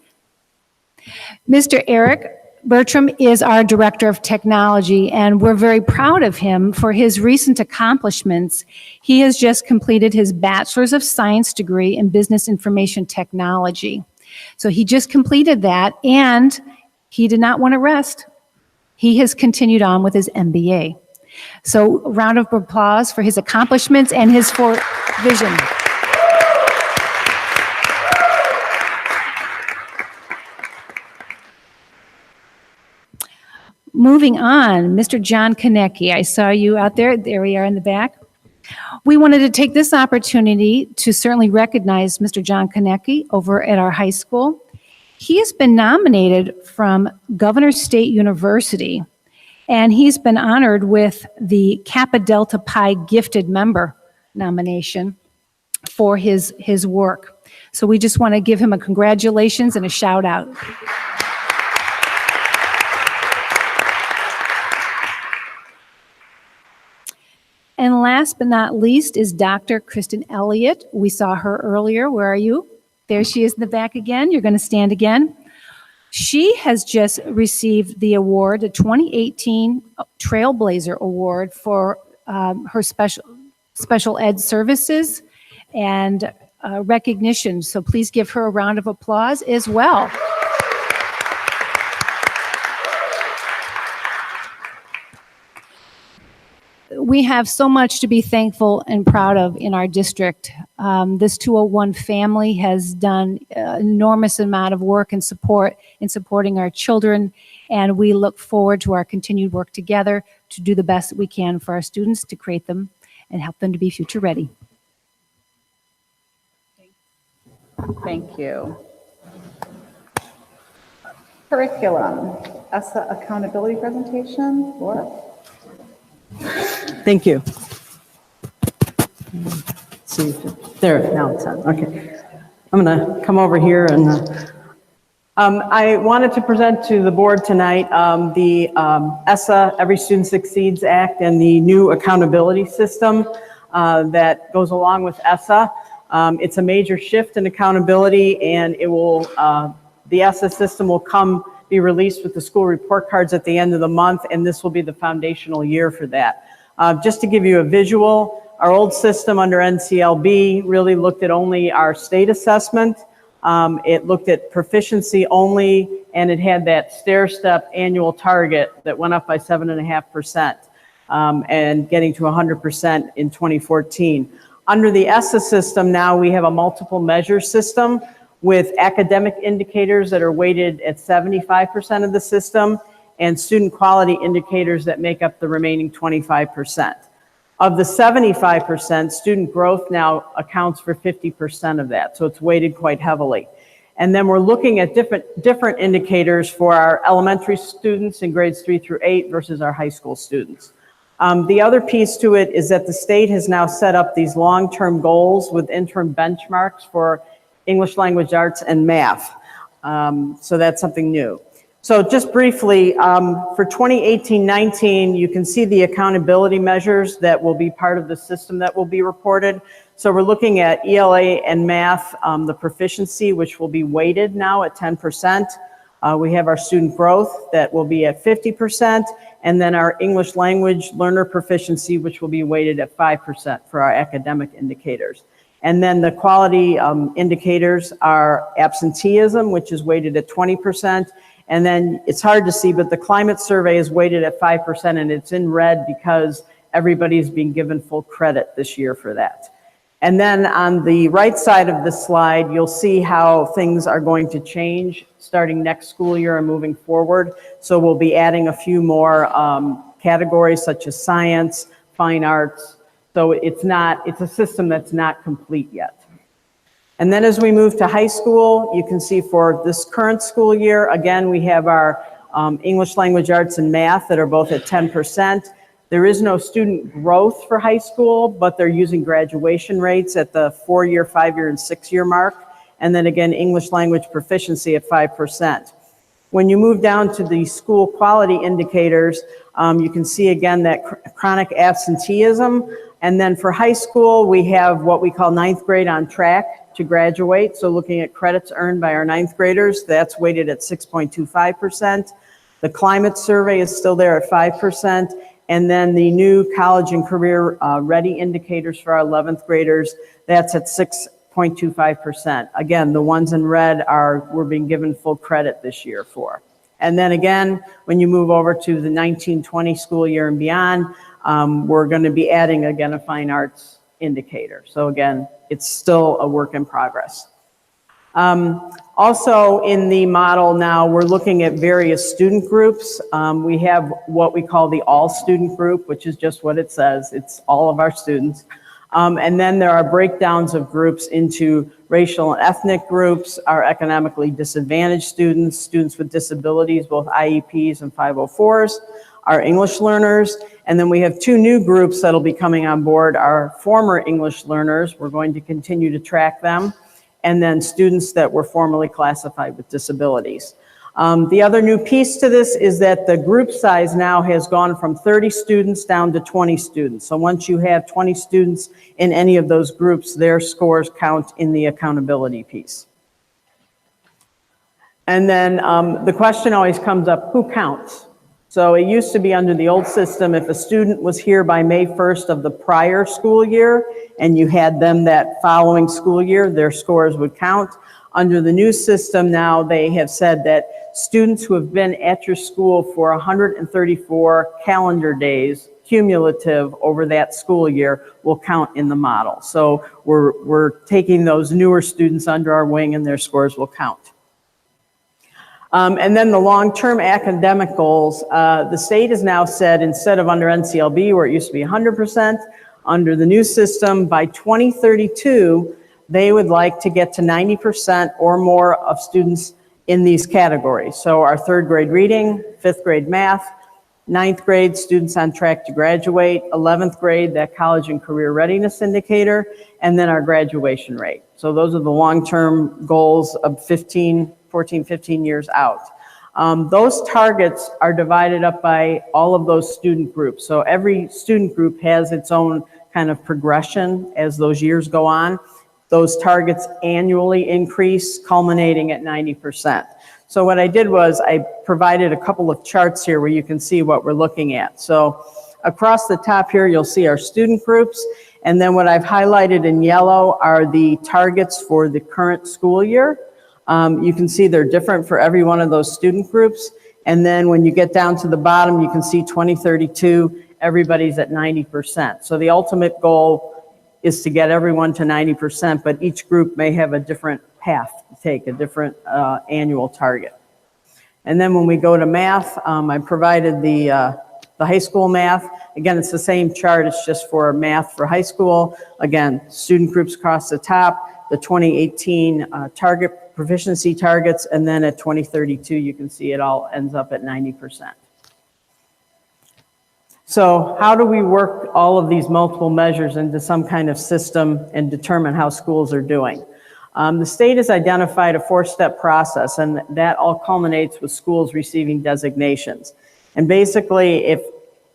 Mr. Eric Bertram is our Director of Technology, and we're very proud of him for his recent accomplishments. He has just completed his Bachelor's of Science degree in Business Information Technology. So he just completed that, and he did not want to rest. He has continued on with his MBA. So a round of applause for his accomplishments and his vision. Moving on, Mr. John Konecki, I saw you out there. There we are in the back. We wanted to take this opportunity to certainly recognize Mr. John Konecki over at our high school. He has been nominated from Governor State University, and he's been honored with the Kappa Delta Pi Gifted Member nomination for his work. So we just want to give him a congratulations and a shout out. And last but not least is Dr. Kristen Elliott. We saw her earlier. Where are you? There she is in the back again. You're going to stand again. She has just received the award, the 2018 Trailblazer Award for her special ed services. And recognition. So please give her a round of applause as well. We have so much to be thankful and proud of in our district. This 201 family has done an enormous amount of work and support in supporting our children, and we look forward to our continued work together to do the best that we can for our students, to create them and help them to be future ready. Thank you. Curriculum, ESSA accountability presentation, Laura. Thank you. Let's see, there, now it's on, okay. I'm gonna come over here and I wanted to present to the board tonight the ESSA, Every Student Succeeds Act, and the new accountability system that goes along with ESSA. It's a major shift in accountability, and it will, the ESSA system will be released with the school report cards at the end of the month, and this will be the foundational year for that. Just to give you a visual, our old system under NCLB really looked at only our state assessment. It looked at proficiency only, and it had that stair-step annual target that went up by 7.5%, and getting to 100% in 2014. Under the ESSA system now, we have a multiple measure system with academic indicators that are weighted at 75% of the system, and student quality indicators that make up the remaining 25%. Of the 75%, student growth now accounts for 50% of that, so it's weighted quite heavily. And then we're looking at different indicators for our elementary students in grades 3 through 8 versus our high school students. The other piece to it is that the state has now set up these long-term goals with interim benchmarks for English language arts and math. So that's something new. So just briefly, for 2018-19, you can see the accountability measures that will be part of the system that will be reported. So we're looking at ELA and math, the proficiency, which will be weighted now at 10%. We have our student growth that will be at 50%, and then our English language learner proficiency, which will be weighted at 5% for our academic indicators. And then the quality indicators are absenteeism, which is weighted at 20%. And then it's hard to see, but the climate survey is weighted at 5%, and it's in red because everybody's being given full credit this year for that. And then on the right side of the slide, you'll see how things are going to change starting next school year and moving forward. So we'll be adding a few more categories such as science, fine arts. So it's a system that's not complete yet. And then as we move to high school, you can see for this current school year, again, we have our English language arts and math that are both at 10%. There is no student growth for high school, but they're using graduation rates at the 4-year, 5-year, and 6-year mark. And then again, English language proficiency at 5%. When you move down to the school quality indicators, you can see again that chronic absenteeism. And then for high school, we have what we call 9th grade on track to graduate. So looking at credits earned by our 9th graders, that's weighted at 6.25%. The climate survey is still there at 5%. And then the new college and career ready indicators for our 11th graders, that's at 6.25%. Again, the ones in red we're being given full credit this year for. And then again, when you move over to the 1920 school year and beyond, we're going to be adding again a fine arts indicator. So again, it's still a work in progress. Also in the model now, we're looking at various student groups. We have what we call the all student group, which is just what it says. It's all of our students. And then there are breakdowns of groups into racial and ethnic groups, our economically disadvantaged students, students with disabilities, both IEPs and 504s, our English learners, and then we have 2 new groups that'll be coming on board, our former English learners. We're going to continue to track them, and then students that were formerly classified with disabilities. The other new piece to this is that the group size now has gone from 30 students down to 20 students. So once you have 20 students in any of those groups, their scores count in the accountability piece. And then the question always comes up, who counts? So it used to be under the old system, if a student was here by May 1st of the prior school year and you had them that following school year, their scores would count. Under the new system now, they have said that students who have been at your school for 134 calendar days cumulative over that school year will count in the model. So we're taking those newer students under our wing and their scores will count. And then the long-term academic goals, the state has now said instead of under NCLB where it used to be 100%, under the new system by 2032, they would like to get to 90% or more of students in these categories. So our 3rd grade reading, 5th grade math, 9th grade students on track to graduate, 11th grade, that college and career readiness indicator, and then our graduation rate. So those are the long-term goals of 14, 15 years out. Those targets are divided up by all of those student groups. So every student group has its own kind of progression as those years go on. Those targets annually increase, culminating at 90%. So what I did was I provided a couple of charts here where you can see what we're looking at. So across the top here, you'll see our student groups. And then what I've highlighted in yellow are the targets for the current school year. You can see they're different for every one of those student groups. And then when you get down to the bottom, you can see 2032, everybody's at 90%. So the ultimate goal is to get everyone to 90%, but each group may have a different path to take, a different annual target. And then when we go to math, I provided the high school math. Again, it's the same chart, it's just for math for high school. Again, student groups across the top, the 2018 target proficiency targets, and then at 2032, you can see it all ends up at 90%. So how do we work all of these multiple measures into some kind of system and determine how schools are doing? The state has identified a 4-step process, and that all culminates with schools receiving designations. And basically, if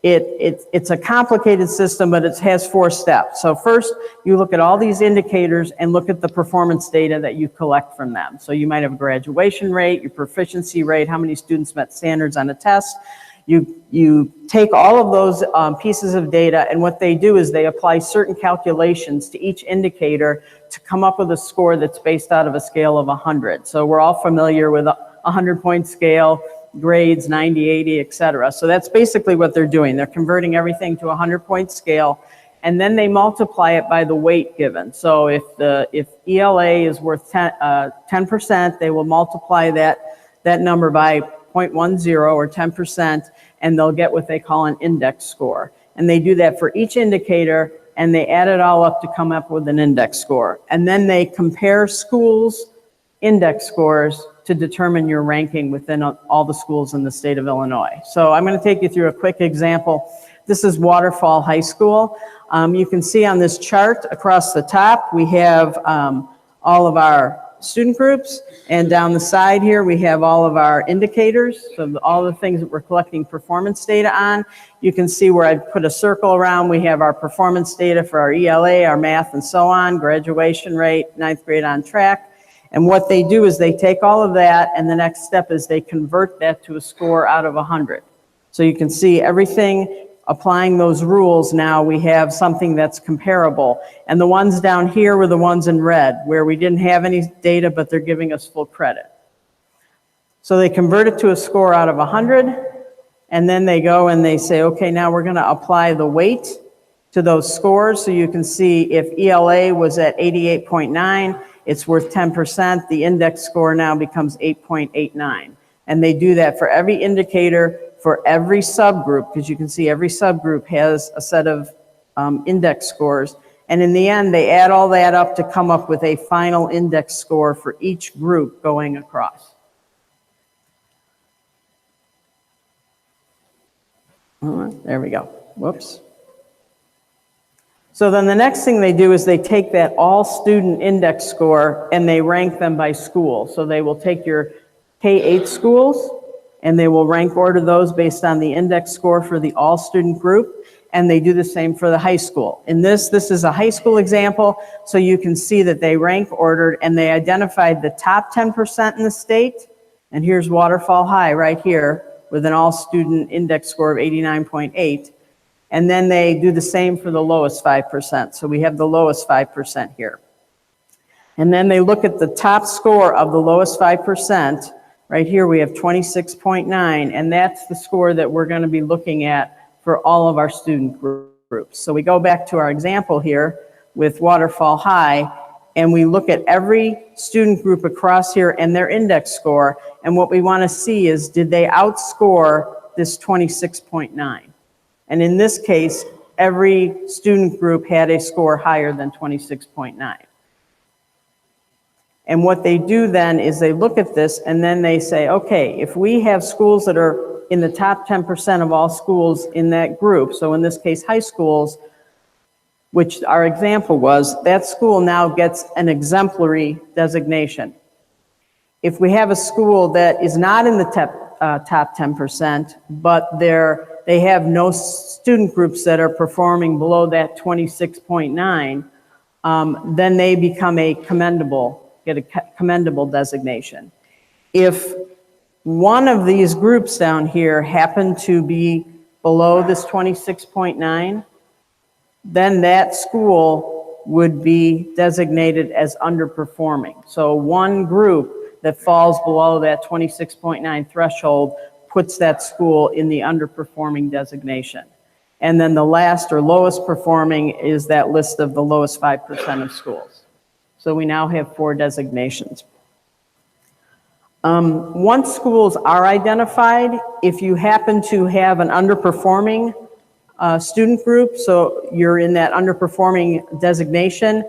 it's a complicated system, but it has 4 steps. So first, you look at all these indicators and look at the performance data that you collect from them. So you might have a graduation rate, your proficiency rate, how many students met standards on a test. You take all of those pieces of data, and what they do is they apply certain calculations to each indicator to come up with a score that's based out of a scale of 100. So we're all familiar with a 100-point scale, grades, 90, 80, et cetera. So that's basically what they're doing. They're converting everything to a 100-point scale, and then they multiply it by the weight given. So if ELA is worth 10%, they will multiply that number by 0.10 or 10%, and they'll get what they call an index score. And they do that for each indicator, and they add it all up to come up with an index score. And then they compare schools' index scores to determine your ranking within all the schools in the state of Illinois. So I'm going to take you through a quick example. This is Waterfall High School. You can see on this chart across the top, we have all of our student groups, and down the side here we have all of our indicators, so all the things that we're collecting performance data on. You can see where I put a circle around, we have our performance data for our ELA, our math, and so on, graduation rate, 9th grade on track. And what they do is they take all of that, and the next step is they convert that to a score out of 100. So you can see everything. Applying those rules, now we have something that's comparable. And the ones down here were the ones in red, where we didn't have any data, but they're giving us full credit. So they convert it to a score out of 100, and then they go and they say, okay, now we're going to apply the weight to those scores. So you can see if ELA was at 88.9, it's worth 10%. The index score now becomes 8.89. And they do that for every indicator, for every subgroup, because you can see every subgroup has a set of index scores. And in the end, they add all that up to come up with a final index score for each group going across. There we go. Whoops. So then the next thing they do is they take that all student index score and they rank them by school. So they will take your K-8 schools, and they will rank order those based on the index score for the all student group, and they do the same for the high school. In this is a high school example, so you can see that they rank ordered, and they identified the top 10% in the state, and here's Waterfall High right here, with an all-student index score of 89.8. And then they do the same for the lowest 5%. So we have the lowest 5% here. And then they look at the top score of the lowest 5%. Right here we have 26.9, and that's the score that we're going to be looking at for all of our student groups. So we go back to our example here with Waterfall High, and we look at every student group across here and their index score, and what we want to see is, did they outscore this 26.9? And in this case, every student group had a score higher than 26.9. And what they do then is they look at this and then they say, okay, if we have schools that are in the top 10% of all schools in that group, so in this case, high schools, which our example was, that school now gets an exemplary designation. If we have a school that is not in the top 10%, but they have no student groups that are performing below that 26.9, then they become get a commendable designation. If one of these groups down here happen to be below this 26.9, then that school would be designated as underperforming. So one group that falls below that 26.9 threshold puts that school in the underperforming designation. And then the last or lowest performing is that list of the lowest 5% of schools. So we now have 4 designations. Once schools are identified, if you happen to have an underperforming student group, so you're in that underperforming designation,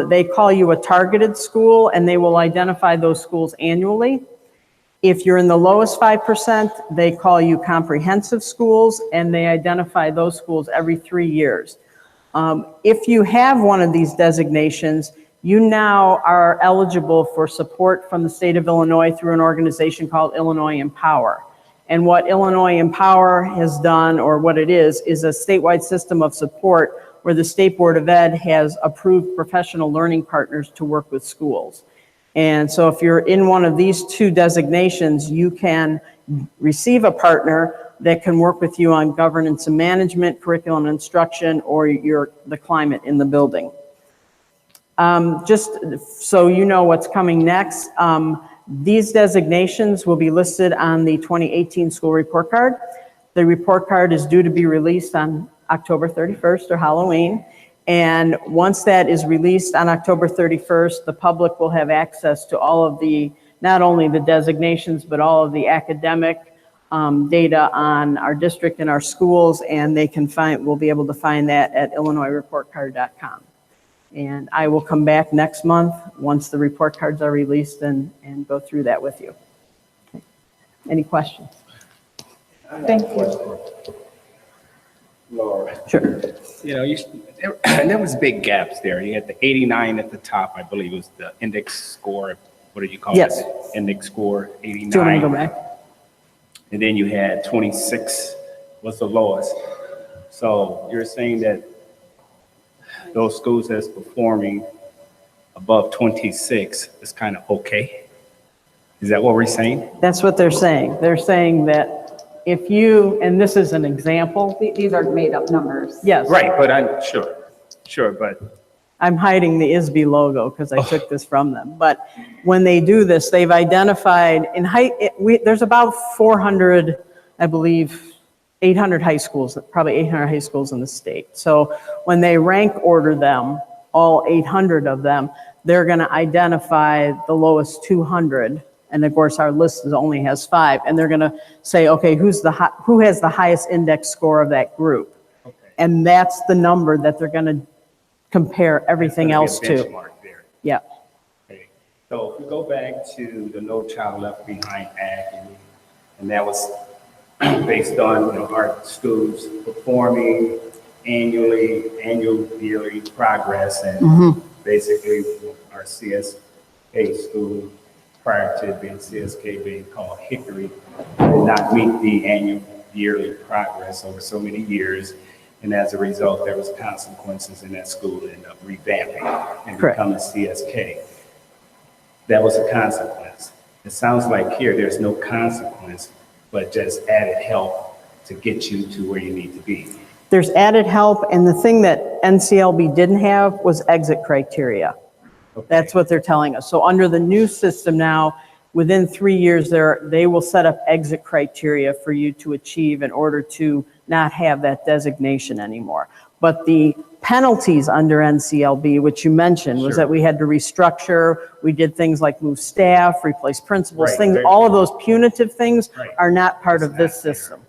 they call you a targeted school and they will identify those schools annually. If you're in the lowest 5%, they call you comprehensive schools and they identify those schools every 3 years. If you have one of these designations, you now are eligible for support from the state of Illinois through an organization called Illinois Empower. And what Illinois Empower has done, or what it is a statewide system of support where the State Board of Ed has approved professional learning partners to work with schools. And so if you're in one of these 2 designations, you can receive a partner that can work with you on governance and management, curriculum and instruction, or the climate in the building. Just so you know what's coming next, these designations will be listed on the 2018 school report card. The report card is due to be released on October 31st or Halloween. And once that is released on October 31st, the public will have access to all of not only the designations, but all of the academic data on our district and our schools, and will be able to find that at illinoisreportcard.com. And I will come back next month once the report cards are released and go through that with you. Okay. Any questions? Thank you. Laura. Sure. You know, there was big gaps there. You had the 89 at the top, I believe was the index score. What do you call Yes. it? Index score 89. Do you want me to go back? And then you had 26 was the lowest. So you're saying that those schools that's performing above 26 is kind of okay? Is that what we're saying? That's what they're saying. They're saying that if you, and this is an example. These are made up numbers. Yes. Right, but I'm sure, but. I'm hiding the ISB logo because I took this from them. But when they do this, they've identified there's about 400, I believe, 800 high schools, probably 800 high schools in the state. So when they rank order them, all 800 of them, they're going to identify the lowest 200. And of course, our list only has 5. And they're going to say, okay, who has the highest index score of that group? Okay. And that's the number that they're going to compare everything else to. There. Yeah. Okay. So if we go back to the No Child Left Behind Act, and that was based on our schools performing annual yearly progress, and basically our CSK school, prior to being CSK being called Hickory, did not meet the annual yearly progress over so many years. And as a result, there was consequences, and that school ended up revamping and becoming CSK. That was a consequence. It sounds like here there's no consequence but just added help to get you to where you need to be. There's added help, and the thing that NCLB didn't have was exit criteria. That's what they're telling us. So under the new system now, within 3 years, they will set up exit criteria for you to achieve in order to not have that designation anymore. But the penalties under NCLB, which you mentioned, was that we had to restructure, we did things like move staff, replace principals, things, all of those punitive things are not part of this system.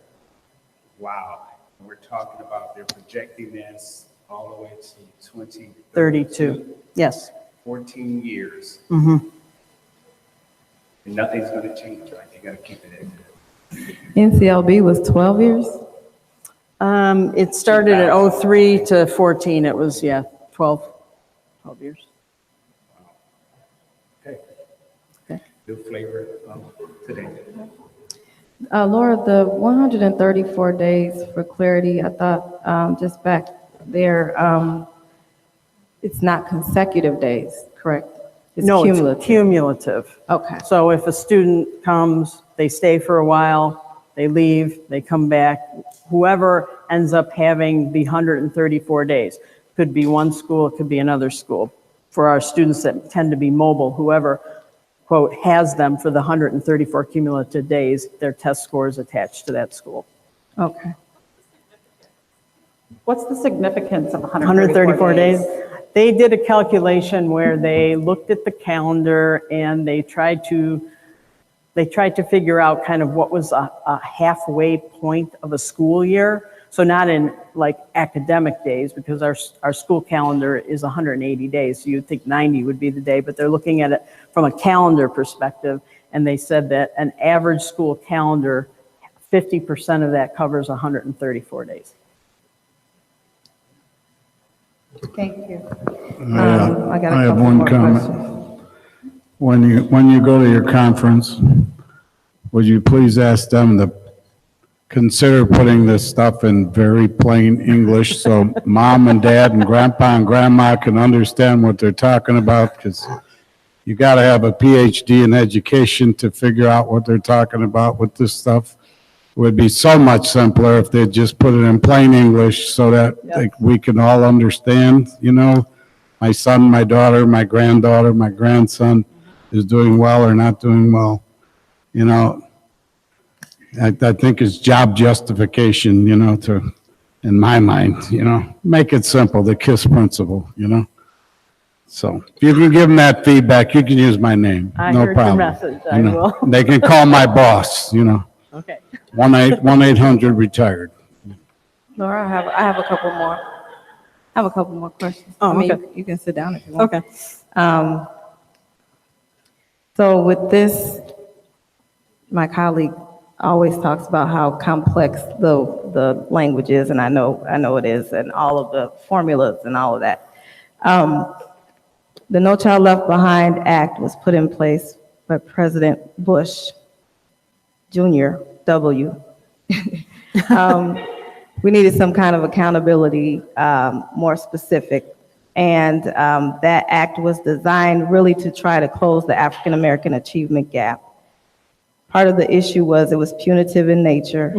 Wow. We're talking about they're projecting this all the way to 2032. Yes. 14 years. Mm-hmm. And nothing's going to change, right? You got to keep it in. NCLB was 12 years? It started at 03 to 14. It was, 12 years. Okay. New flavor today. Laura, the 134 days for clarity, I thought just back there, it's not consecutive days, correct? It's No, cumulative. it's cumulative. Okay. So if a student comes, they stay for a while, they leave, they come back, whoever ends up having the 134 days. Could be one school, it could be another school. For our students that tend to be mobile, whoever, quote, has them for the 134 cumulative days, their test score is attached to that school. Okay. What's the significance of 134 days? They did a calculation where they looked at the calendar and they tried to figure out kind of what was a halfway point of a school year. So not in like academic days, because our school calendar is 180 days. So you'd think 90 would be the day, but they're looking at it from a calendar perspective. And they said that an average school calendar, 50% of that covers 134 days. Thank you. I got a I have couple one more comment. questions. When you go to your conference, would you please ask them to consider putting this stuff in very plain English so mom and dad and grandpa and grandma can understand what they're talking about? Because you got to have a PhD in education to figure out what they're talking about with this stuff. It would be so much simpler if they just put it in plain English so that we can all understand, you know, my son, my daughter, my granddaughter, my grandson is doing well or not doing well. You know, I think it's job justification, you know, in my mind, you know, make it simple, the KISS principle, you know. So if you can give them that feedback, you can use my name, I no heard problem. your message, I You know, will. They can call my boss, you know. Okay. 1-800-retired. Laura, I have a couple more. I have a couple more questions. Oh, I mean, okay. you can sit down if you want. Okay. So with this, my colleague always talks about how complex the language is, and I know it is, and all of the formulas and all of that. The No Child Left Behind Act was put in place by President Bush Jr. W. We needed some kind of accountability, more specific. And that act was designed really to try to close the African American achievement gap. Part of the issue was it was punitive in nature.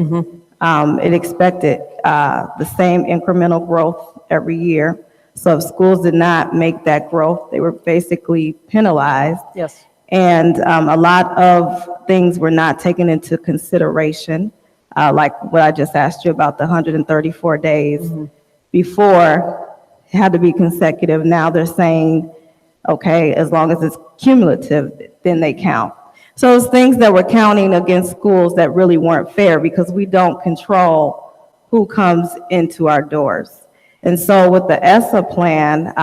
It expected the same incremental growth every year. So if schools did not make that growth, they were basically penalized. Yes. And a lot of things were not taken into consideration, like what I just asked you about the 134 days. Before, it had to be consecutive. Now they're saying, okay, as long as it's cumulative, then they count. So it's things that we're counting against schools that really weren't fair because we don't control who comes into our doors. And so with the ESSA plan,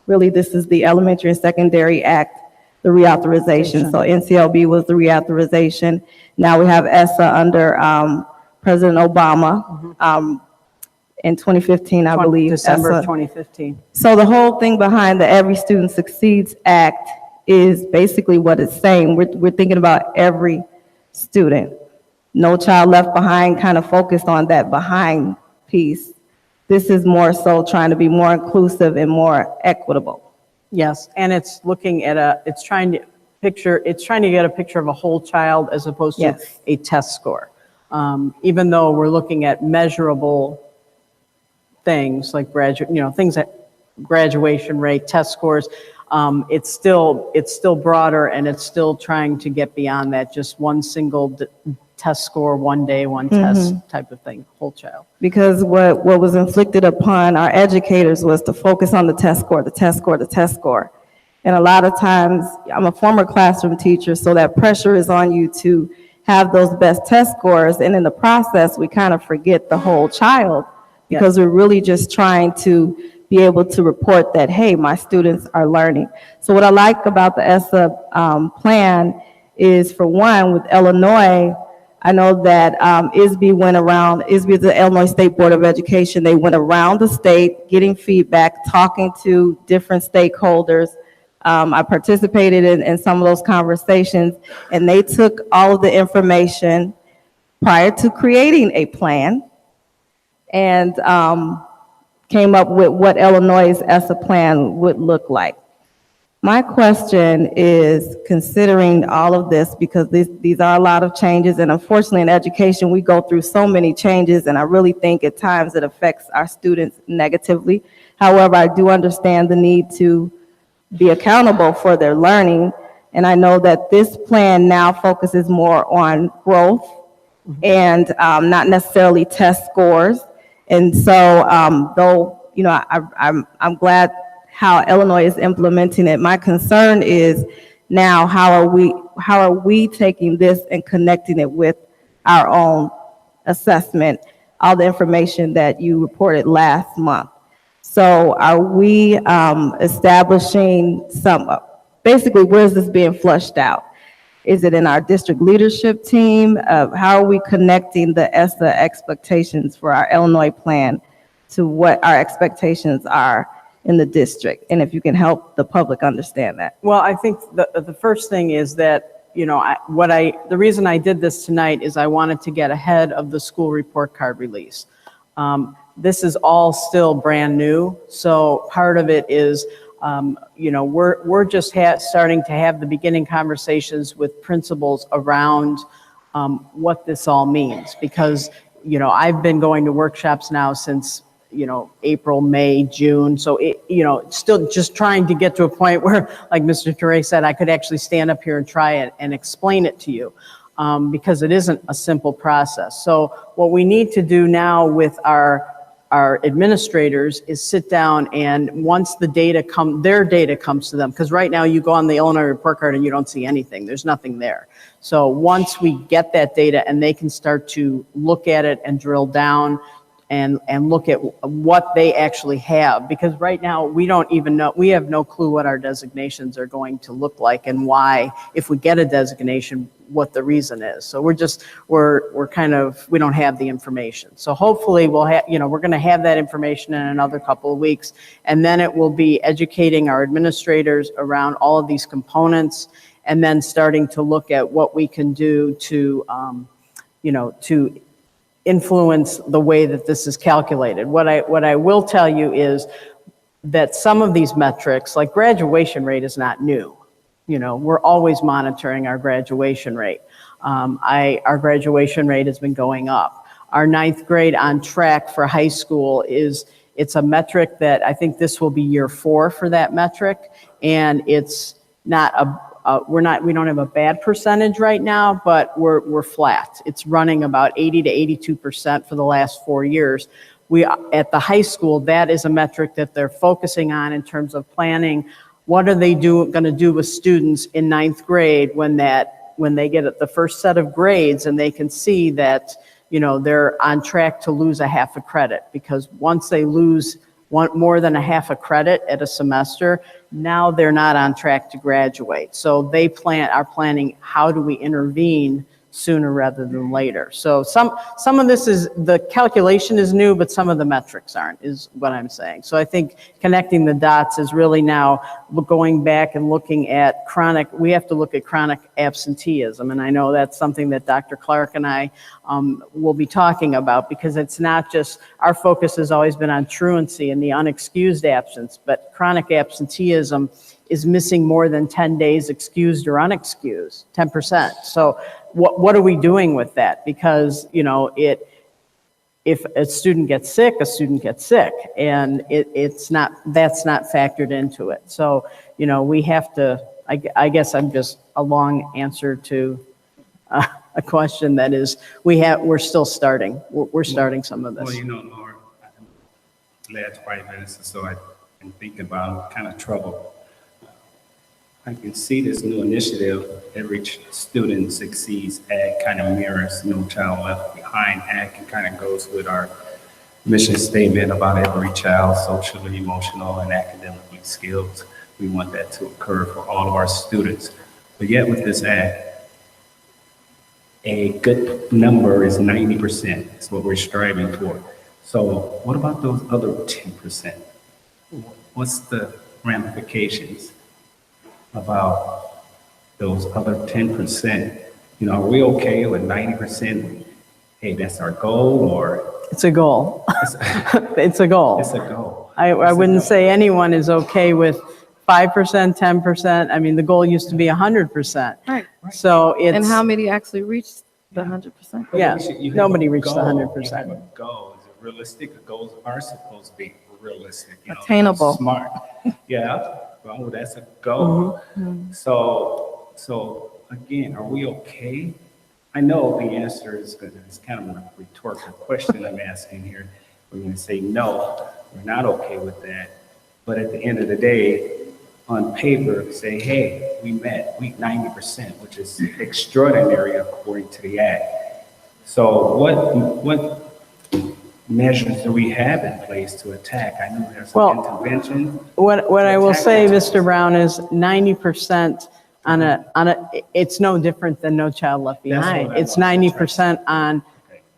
really this is the Elementary and Secondary Act, the reauthorization. So NCLB was the reauthorization. Now we have ESSA under President Obama in 2015, I believe. December ESSA. 2015. So the whole thing behind the Every Student Succeeds Act is basically what it's saying. We're thinking about every student. No Child Left Behind kind of focused on that behind piece. This is more so trying to be more inclusive and more equitable. Yes, and it's looking at it's trying to picture, it's trying to get a picture of a whole child as opposed to Yes. a test score. Even though we're looking at measurable things like things that graduation rate, test scores, it's still broader, and it's still trying to get beyond that, just one single test score, one day, one test type of thing, whole child. Because what was inflicted upon our educators was to focus on the test score, the test score, the test score. And a lot of times, I'm a former classroom teacher, so that pressure is on you to have those best test scores. And in the process, we kind of forget the whole child, because we're really just trying to be able to report that, hey, my students are learning. So what I like about the ESSA plan is, for one, with Illinois, I know that ISB went around, ISB is the Illinois State Board of Education, they went around the state getting feedback, talking to different stakeholders. I participated in some of those conversations, and they took all of the information prior to creating a plan and came up with what Illinois' ESSA plan would look like. My question is, considering all of this, because these are a lot of changes, and unfortunately in education, we go through so many changes, and I really think at times it affects our students negatively. However, I do understand the need to be accountable for their learning, and I know that this plan now focuses more on growth and not necessarily test scores. And so, though, I'm glad how Illinois is implementing it. My concern is now how are we taking this and connecting it with our own assessment, all the information that you reported last month. So are we establishing basically, where is this being flushed out? Is it in our district leadership team? How are we connecting the ESSA expectations for our Illinois plan to what our expectations are in the district? And if you can help the public understand that. Well, I think the first thing is that, the reason I did this tonight is I wanted to get ahead of the school report card release. This is all still brand new, so part of it is, we're just starting to have the beginning conversations with principals around what this all means, because, I've been going to workshops now since, April, May, June. So, still just trying to get to a point where, like Mr. Toure said, I could actually stand up here and try it and explain it to you, because it isn't a simple process. So what we need to do now with our administrators is sit down, and once their data comes to them, because right now you go on the Illinois report card and you don't see anything, there's nothing there. So once we get that data and they can start to look at it and drill down and look at what they actually have, because right now we don't even know, we have no clue what our designations are going to look like and why, if we get a designation, what the reason is. So we don't have the information. So hopefully we're going to have that information in another couple of weeks, and then it will be educating our administrators around all of these components, and then starting to look at what we can do to influence the way that this is calculated. What I will tell you is that some of these metrics, like graduation rate, is not new. We're always monitoring our graduation rate. Our graduation rate has been going up. Our 9th grade on track for high school it's a metric that I think this will be year 4 for that metric, and it's not we don't have a bad percentage right now, but we're flat. It's running about 80 to 82% for the last 4 years. At the high school, that is a metric that they're focusing on in terms of planning. What are they going to do with students in 9th grade when they get the first set of grades, and they can see that they're on track to lose a half a credit, because once they lose more than a half a credit at a semester, now they're not on track to graduate. So they are planning, how do we intervene sooner rather than later? So some of this is, the calculation is new, but some of the metrics aren't, is what I'm saying. So I think connecting the dots is really now going back and looking at we have to look at chronic absenteeism. And I know that's something that Dr. Clark and I will be talking about, because it's not just, our focus has always been on truancy and the unexcused absence, but chronic absenteeism is missing more than 10 days excused or unexcused, 10%. So what are we doing with that? Because, you know, if a student gets sick, a student gets sick, and that's not factored into it. So, you know, we have to, I guess I'm just a long answer to a question that is, we're still starting. We're starting some of this. Well, you know, Laura, last 5 minutes or so, I've been thinking about kind of trouble. I can see this new initiative, Every Student Succeeds Act, kind of mirrors No Child Left Behind Act, and kind of goes with our mission statement about every child socially, emotional, and academically skilled. We want that to occur for all of our students. But yet with this act, a good number is 90%. That's what we're striving for. So what about those other 10%? What's the ramifications about those other 10%? You know, are we okay with 90%? Hey, that's our goal, or? It's a goal. It's a goal. It's a goal. I wouldn't say anyone is okay with 5%, 10%. I mean, the goal used to be 100%. Right. So it's. And how many actually reached the 100%? Yeah, nobody reached the You 100%. have a goal. Is it realistic? The goals are supposed to be realistic. You know, Attainable. Smart. Yeah. Well, that's a goal. So again, are we okay? I know the answer is good. It's kind of a rhetorical question I'm asking here. We're going to say no, we're not okay with that. But at the end of the day, on paper, say, hey, we met 90%, which is extraordinary according to the act. So what measures do we have in place to attack? I know there's an intervention. What I will say, Mr. Brown, is 90% on it's no different than No Child Left Behind. It's 90% on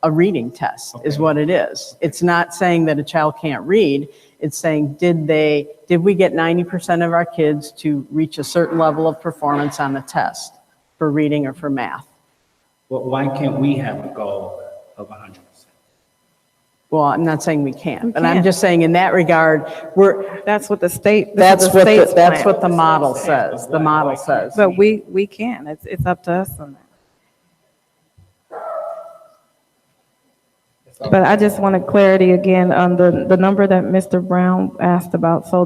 a reading test is what it is. It's not saying that a child can't read. It's saying, did we get 90% of our kids to reach a certain level of performance on the test for reading or for math? Well, why can't we have a goal of 100%? Well, I'm not saying we can't, but I'm can't. just saying in that regard, That's what the state. that's what that's the model says. The model says. But we can. It's up to us on that. But I just wanted clarity again on the number that Mr. Brown asked about. So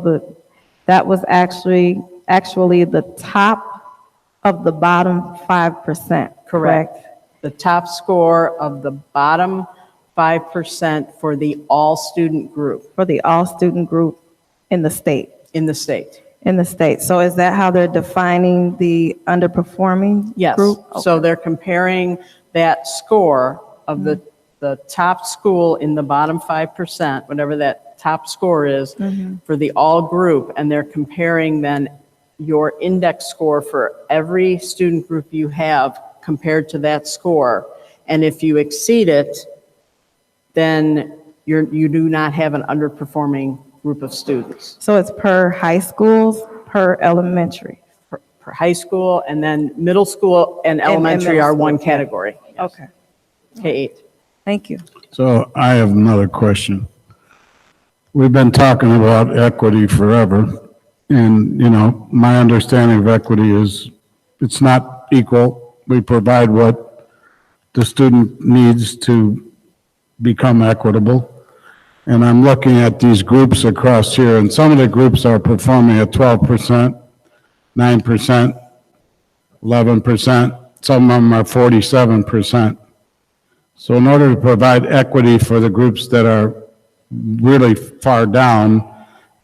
that was actually the top of the bottom 5%. Correct. The top score of the bottom 5% for the all-student group. For the all-student group in the state. In the state. In the state. So is that how they're defining the underperforming Yes. group? So they're comparing that score of the top school in the bottom 5%, whatever that top score is, for the all group, and they're comparing then your index score for every student group you have compared to that score. And if you exceed it, then you do not have an underperforming group of students. So it's per high schools, per elementary? Per high school, and then middle school and elementary middle are school, one okay. category. Okay. K-8. Thank you. So I have another question. We've been talking about equity forever, and, you know, my understanding of equity is it's not equal. We provide what the student needs to become equitable. And I'm looking at these groups across here, and some of the groups are performing at 12%, 9%, 11%. Some of them are 47%. So in order to provide equity for the groups that are really far down,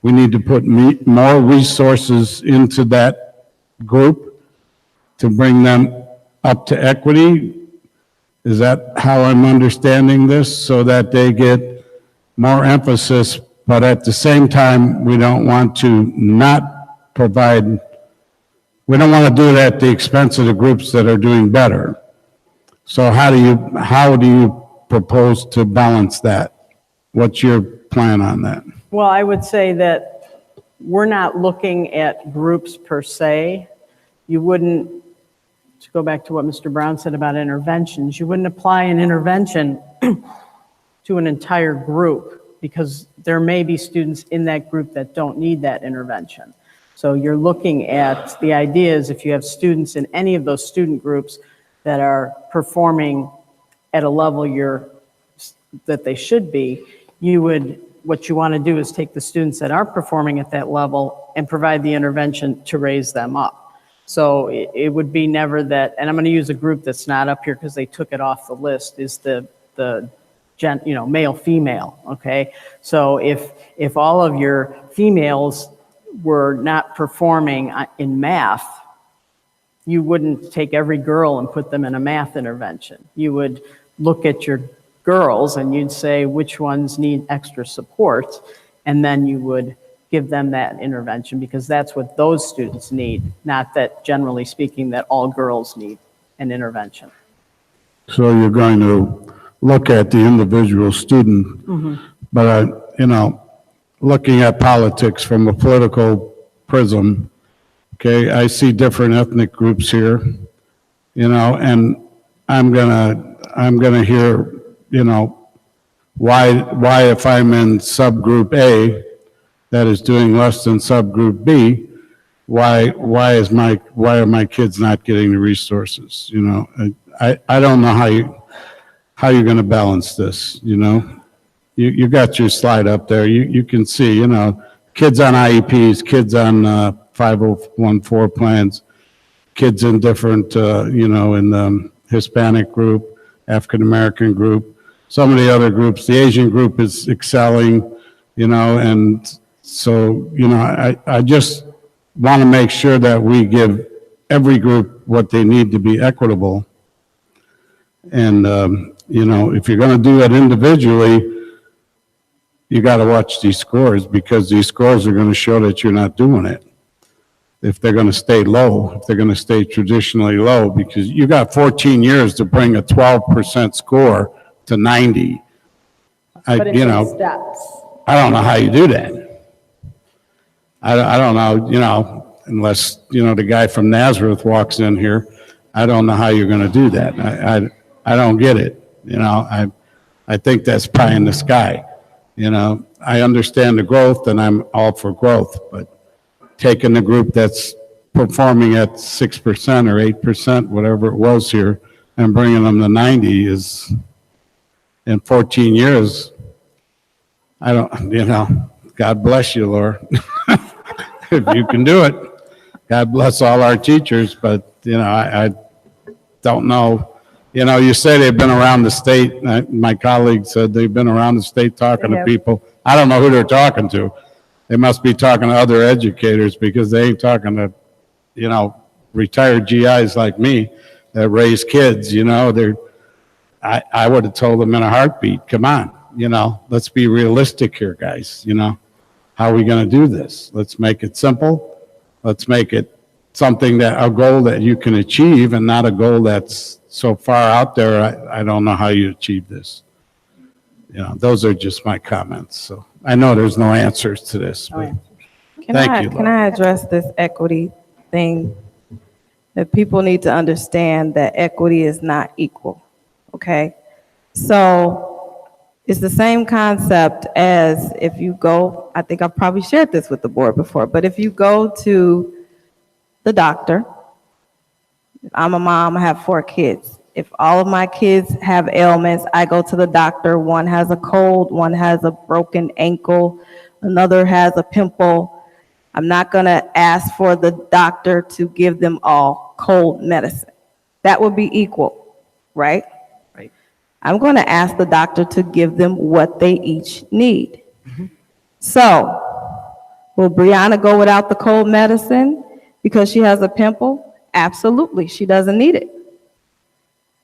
we need to put more resources into that group to bring them up to equity. Is that how I'm understanding this? So that they get more emphasis, but at the same time, we don't want to not provide, we don't want to do it at the expense of the groups that are doing better. So how do you propose to balance that? What's your plan on that? Well, I would say that we're not looking at groups per se. You wouldn't, to go back to what Mr. Brown said about interventions, you wouldn't apply an intervention to an entire group because there may be students in that group that don't need that intervention. So you're looking at, the idea is if you have students in any of those student groups that are performing at a level that they should be, what you want to do is take the students that are performing at that level and provide the intervention to raise them up. So it would be never that, and I'm going to use a group that's not up here because they took it off the list, is the male, female, okay? So if all of your females were not performing in math, you wouldn't take every girl and put them in a math intervention. You would look at your girls and you'd say which ones need extra support, and then you would give them that intervention because that's what those students need, not that generally speaking that all girls need an intervention. So you're going to look at the individual student, but looking at politics from a political prism, okay, I see different ethnic groups here, and I'm gonna hear, why if I'm in subgroup A that is doing less than subgroup B, why are my kids not getting the resources? I don't know how you're going to balance this. You got your slide up there. You can see, kids on IEPs, kids on 5014 plans, kids in different, in the Hispanic group, African American group, some of the other groups. The Asian group is excelling, and so, I just want to make sure that we give every group what they need to be equitable. And, if you're going to do it individually, you got to watch these scores because these scores are going to show that you're not doing it. If they're going to stay low, if they're going to stay traditionally low, because you got 14 years to bring a 12% score to 90. But it's in steps. I don't know how you do that. I don't know, unless, the guy from Nazareth walks in here, I don't know how you're going to do that. I don't get it. I think that's pie in the sky. I understand the growth and I'm all for growth, but taking the group that's performing at 6% or 8%, whatever it was here, and bringing them to 90 is, in 14 years, I don't, God bless you, Laura. If you can do it, God bless all our teachers, but, I don't know. You say they've been around the state. My colleague said they've been around the state talking to people. I don't know who they're talking to. They must be talking to other educators because they ain't talking to, retired GIs like me that raise kids, I would have told them in a heartbeat, come on, let's be realistic here, guys, how are we going to do this? Let's make it simple. Let's make it something a goal that you can achieve and not a goal that's so far out there. I don't know how you achieve this. Those are just my comments. So I know there's no answers to this. But thank you, Laura. Can I address this equity thing? That people need to understand that equity is not equal, okay? So it's the same concept as if you go, I think I've probably shared this with the board before, but if you go to the doctor, I'm a mom, I have 4 kids. If all of my kids have ailments, I go to the doctor. One has a cold, one has a broken ankle, another has a pimple. I'm not going to ask for the doctor to give them all cold medicine. That would be equal, right? Right. I'm going to ask the doctor to give them what they each need. So, will Brianna go without the cold medicine because she has a pimple? Absolutely, she doesn't need it.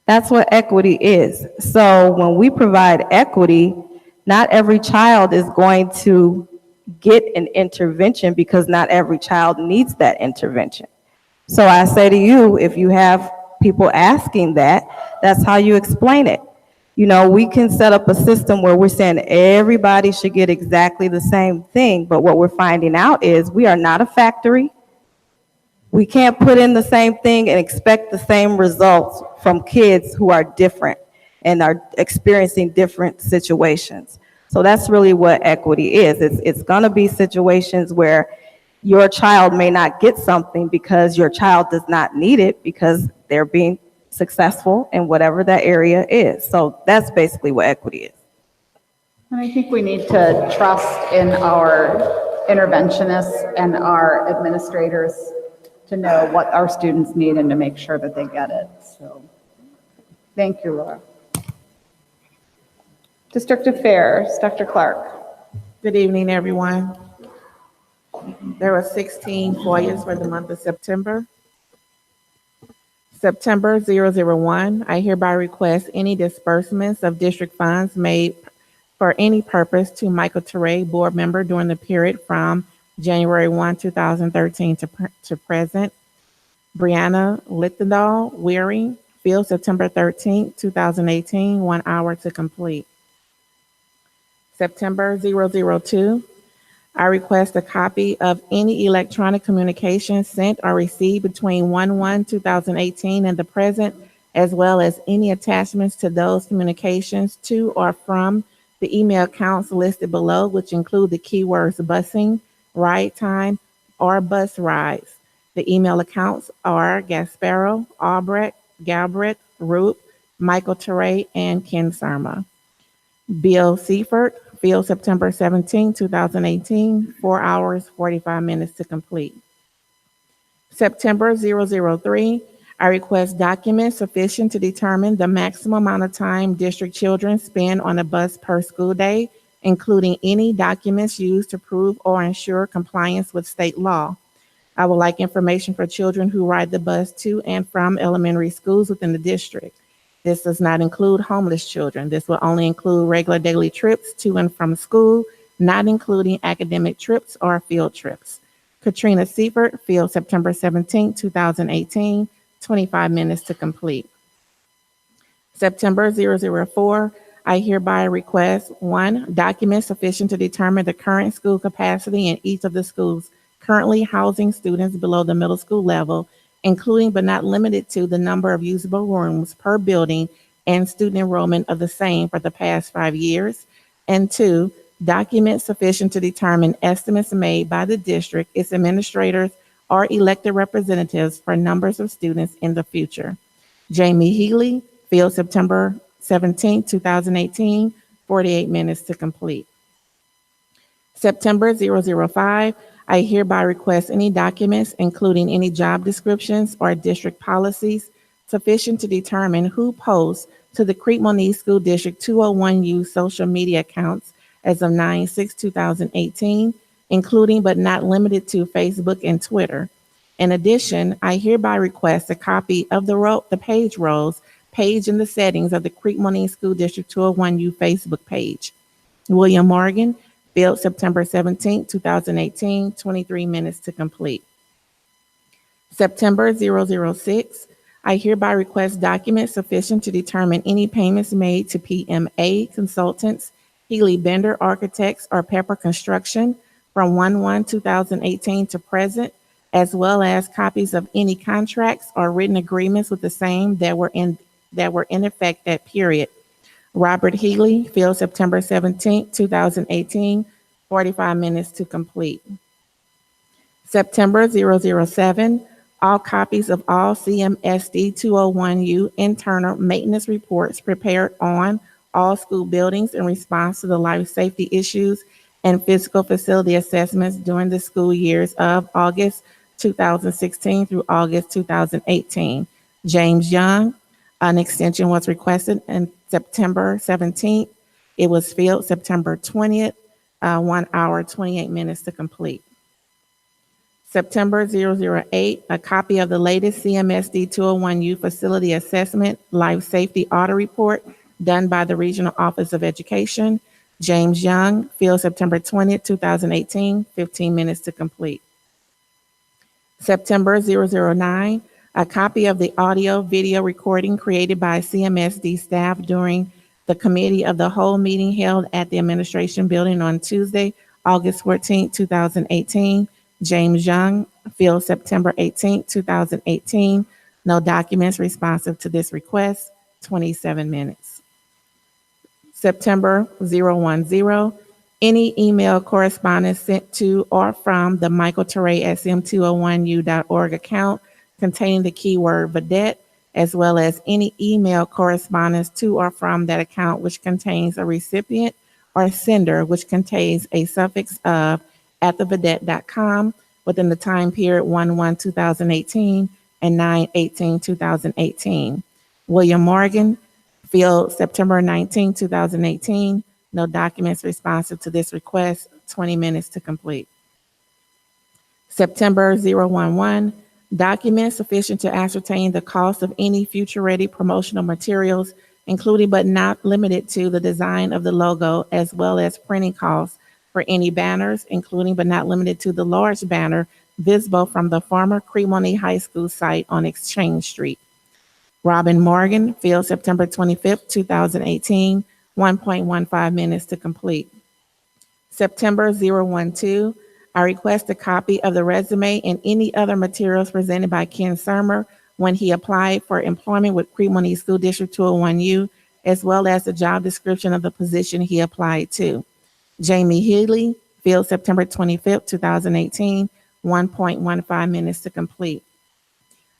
That's what equity is. So when we provide equity, not every child is going to get an intervention because not every child needs that intervention. So I say to you, if you have people asking that, that's how you explain it. We can set up a system where we're saying everybody should get exactly the same thing, but what we're finding out is we are not a factory. We can't put in the same thing and expect the same results from kids who are different and are experiencing different situations. So that's really what equity is. It's going to be situations where your child may not get something because your child does not need it because they're being successful in whatever that area is. So that's basically what equity is. And I think we need to trust in our interventionists and our administrators to know what our students need and to make sure that they get it. So, thank you, Laura. District Affairs, Dr. Clark. Good evening, everyone. There were 16 FOIAs for the month of September. September 001, I hereby request any disbursements of district funds made for any purpose to Michael Teray, board member, during the period from January 1, 2013 to present. Brianna Lithendahl, Weary, field September 13, 2018, 1 hour to complete. September 002, I request a copy of any electronic communication sent or received between 1/1/2018 and the present, as well as any attachments to those communications to or from the email accounts listed below, which include the keywords busing, ride time, or bus rides. The email accounts are Gasparo, Albrecht, Galbraith, Roop, Michael Teray, and Ken Sarma. Bill Seifert, field September 17, 2018, 4 hours, 45 minutes to complete. September 003, I request documents sufficient to determine the maximum amount of time district children spend on a bus per school day, including any documents used to prove or ensure compliance with state law. I would like information for children who ride the bus to and from elementary schools within the district. This does not include homeless children. This will only include regular daily trips to and from school, not including academic trips or field trips. Katrina Seifert, field September 17, 2018, 25 minutes to complete. September 004, I hereby request 1, documents sufficient to determine the current school capacity in each of the schools currently housing students below the middle school level, including but not limited to the number of usable rooms per building and student enrollment of the same for the past 5 years. And 2, documents sufficient to determine estimates made by the district, its administrators, or elected representatives for numbers of students in the future. Jamie Healy, field September 17, 2018, 48 minutes to complete. September 005, I hereby request any documents, including any job descriptions or district policies, sufficient to determine who posts to the Crete Monee School District 201U social media accounts as of 9/6/2018, including but not limited to Facebook and Twitter. In addition, I hereby request a copy of the page roles page in the settings of the Crete Monee School District 201U Facebook page. William Morgan, field September 17, 2018, 23 minutes to complete. September 006, I hereby request documents sufficient to determine any payments made to PMA Consultants, Healy Bender Architects, or Pepper Construction from 1/1/2018 to present, as well as copies of any contracts or written agreements with the same that were in effect that period. Robert Healy, field September 17, 2018, 45 minutes to complete. September 007, all copies of all CMSD 201U internal maintenance reports prepared on all school buildings in response to the life safety issues and physical facility assessments during the school years of August 2016 through August 2018. James Young, an extension was requested on September 17th. It was filled September 20th, 1 hour, 28 minutes to complete. September 008, a copy of the latest CMSD 201U facility assessment life safety audit report done by the Regional Office of Education. James Young, filled September 20th, 2018, 15 minutes to complete. September 009, a copy of the audio video recording created by CMSD staff during the Committee of the Whole meeting held at the Administration Building on Tuesday, August 14, 2018. James Young, filled September 18, 2018. No documents responsive to this request, 27 minutes. September 010, Any email correspondence sent to or from the Michael Teray at m201u.org account containing the keyword vedette, as well as any email correspondence to or from that account which contains a recipient or sender which contains a suffix of at thevedette.com within the time period 1/1/2018 and 9/18/2018. William Morgan, field September 19, 2018. No documents responsive to this request, 20 minutes to complete. September 011, documents sufficient to ascertain the cost of any future-ready promotional materials, including but not limited to the design of the logo, as well as printing costs for any banners, including but not limited to the large banner visible from the former Crete Monee High School site on Exchange Street. Robin Morgan, field September 25th, 2018, 1.15 minutes to complete. September 012, I request a copy of the resume and any other materials presented by Ken Surmer when he applied for employment with Crete Monee School District 201U, as well as the job description of the position he applied to. Jamie Healy, field September 25th, 2018, 1.15 minutes to complete.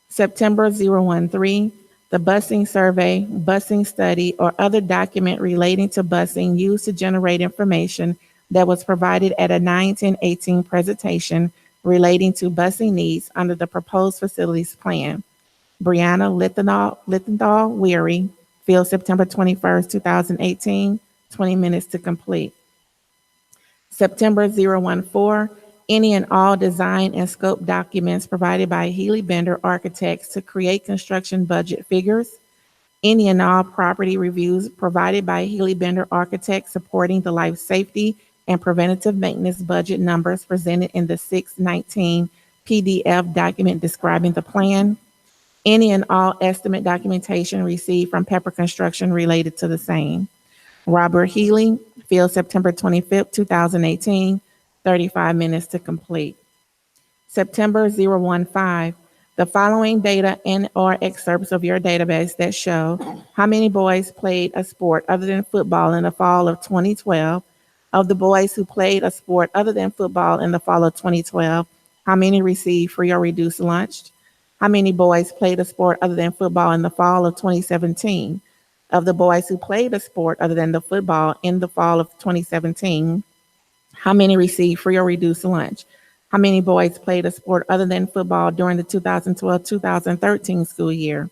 September 013, the busing survey, busing study, or other document relating to busing used to generate information that was provided at a 9/10/18 presentation relating to busing needs under the proposed facilities plan. Brianna Lithenthal Weary, field September 21st, 2018, 20 minutes to complete. September 014, any and all design and scope documents provided by Healy Bender Architects to create construction budget figures. Any and all property reviews provided by Healy Bender Architects supporting the life safety and preventative maintenance budget numbers presented in the 619 PDF document describing the plan. Any and all estimate documentation received from Pepper Construction related to the same. Robert Healy, field September 25th, 2018, 35 minutes to complete. September 015, the following data and or excerpts of your database that show how many boys played a sport other than football in the fall of 2012. Of the boys who played a sport other than football in the fall of 2012, how many received free or reduced lunch? How many boys played a sport other than football in the fall of 2017? Of the boys who played a sport other than the football in the fall of 2017, how many received free or reduced lunch? How many boys played a sport other than football during the 2012-2013 school year?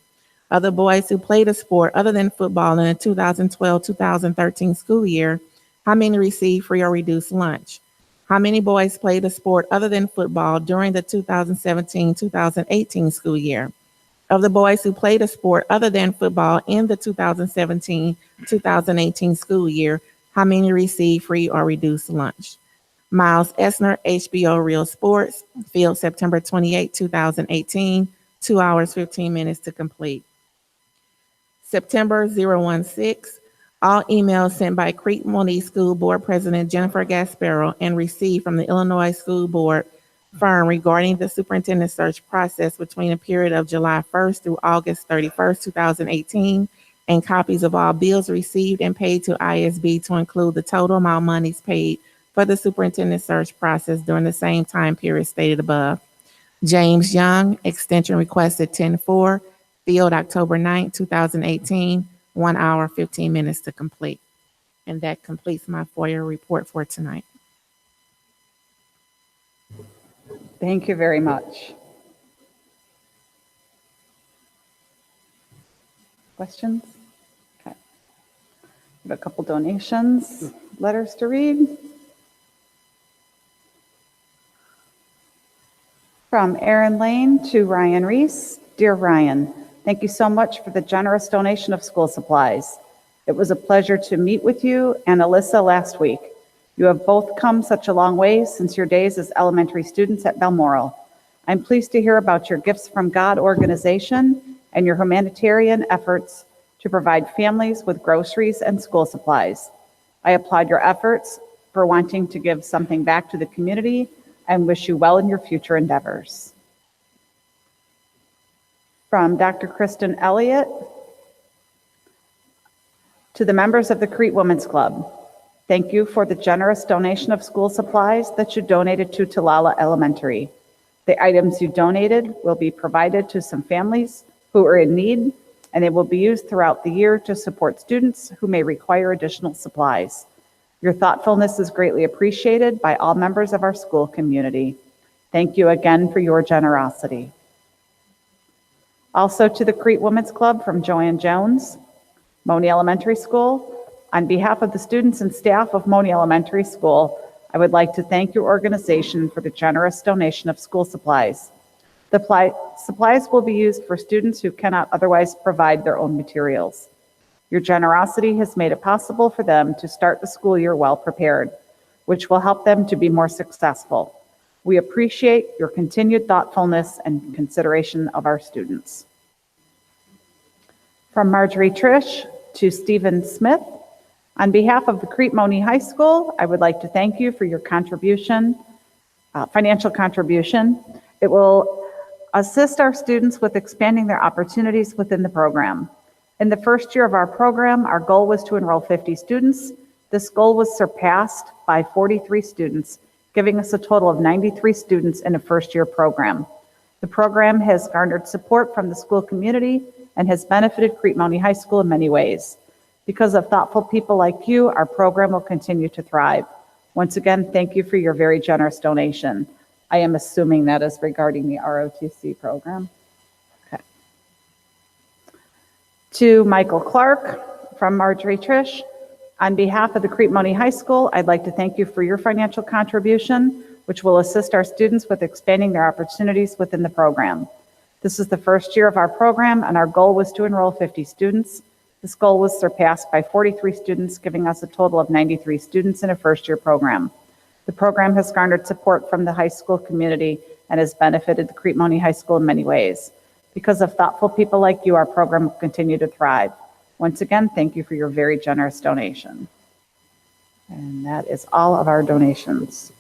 Of the boys who played a sport other than football in the 2012-2013 school year, how many received free or reduced lunch? How many boys played a sport other than football during the 2017-2018 school year? Of the boys who played a sport other than football in the 2017-2018 school year, how many received free or reduced lunch? Miles Essner, HBO Real Sports, field September 28, 2018, 2 hours, 15 minutes to complete. September 016, all emails sent by Crete Monee School Board President Jennifer Gasparo and received from the Illinois School Board firm regarding the superintendent search process between a period of July 1st through August 31st, 2018, and copies of all bills received and paid to ISB to include the total amount of monies paid for the superintendent search process during the same time period stated above. James Young, extension requested 10-4, field October 9th, 2018, 1 hour, 15 minutes to complete. And that completes my FOIA report for tonight. Thank you very much. Questions? Okay. We have a couple donations, letters to read. From Aaron Lane to Ryan Reese. Dear Ryan, thank you so much for the generous donation of school supplies. It was a pleasure to meet with you and Alyssa last week. You have both come such a long way since your days as elementary students at Balmoral. I'm pleased to hear about your Gifts from God organization and your humanitarian efforts to provide families with groceries and school supplies. I applaud your efforts for wanting to give something back to the community and wish you well in your future endeavors. From Dr. Kristen Elliott to the members of the Crete Women's Club. Thank you for the generous donation of school supplies that you donated to Talala Elementary. The items you donated will be provided to some families who are in need, and they will be used throughout the year to support students who may require additional supplies. Your thoughtfulness is greatly appreciated by all members of our school community. Thank you again for your generosity. Also to the Crete Women's Club from Joanne Jones, Monee Elementary School. On behalf of the students and staff of Monee Elementary School, I would like to thank your organization for the generous donation of school supplies. The supplies will be used for students who cannot otherwise provide their own materials. Your generosity has made it possible for them to start the school year well prepared, which will help them to be more successful. We appreciate your continued thoughtfulness and consideration of our students. From Marjorie Trish to Stephen Smith, on behalf of the Crete Monee High School, I would like to thank you for your contribution, financial contribution. It will assist our students with expanding their opportunities within the program. In the first year of our program, our goal was to enroll 50 students. This goal was surpassed by 43 students, giving us a total of 93 students in a first-year program. The program has garnered support from the school community and has benefited Crete Monee High School in many ways. Because of thoughtful people like you, our program will continue to thrive. Once again, thank you for your very generous donation. I am assuming that is regarding the ROTC program. Okay. To Michael Clark from Marjorie Trish, on behalf of the Crete Monee High School, I'd like to thank you for your financial contribution, which will assist our students with expanding their opportunities within the program. This is the first year of our program, and our goal was to enroll 50 students. This goal was surpassed by 43 students, giving us a total of 93 students in a first-year program. The program has garnered support from the high school community and has benefited the Crete Monee High School in many ways. Because of thoughtful people like you, our program will continue to thrive. Once again, thank you for your very generous donation. And that is all of our donations.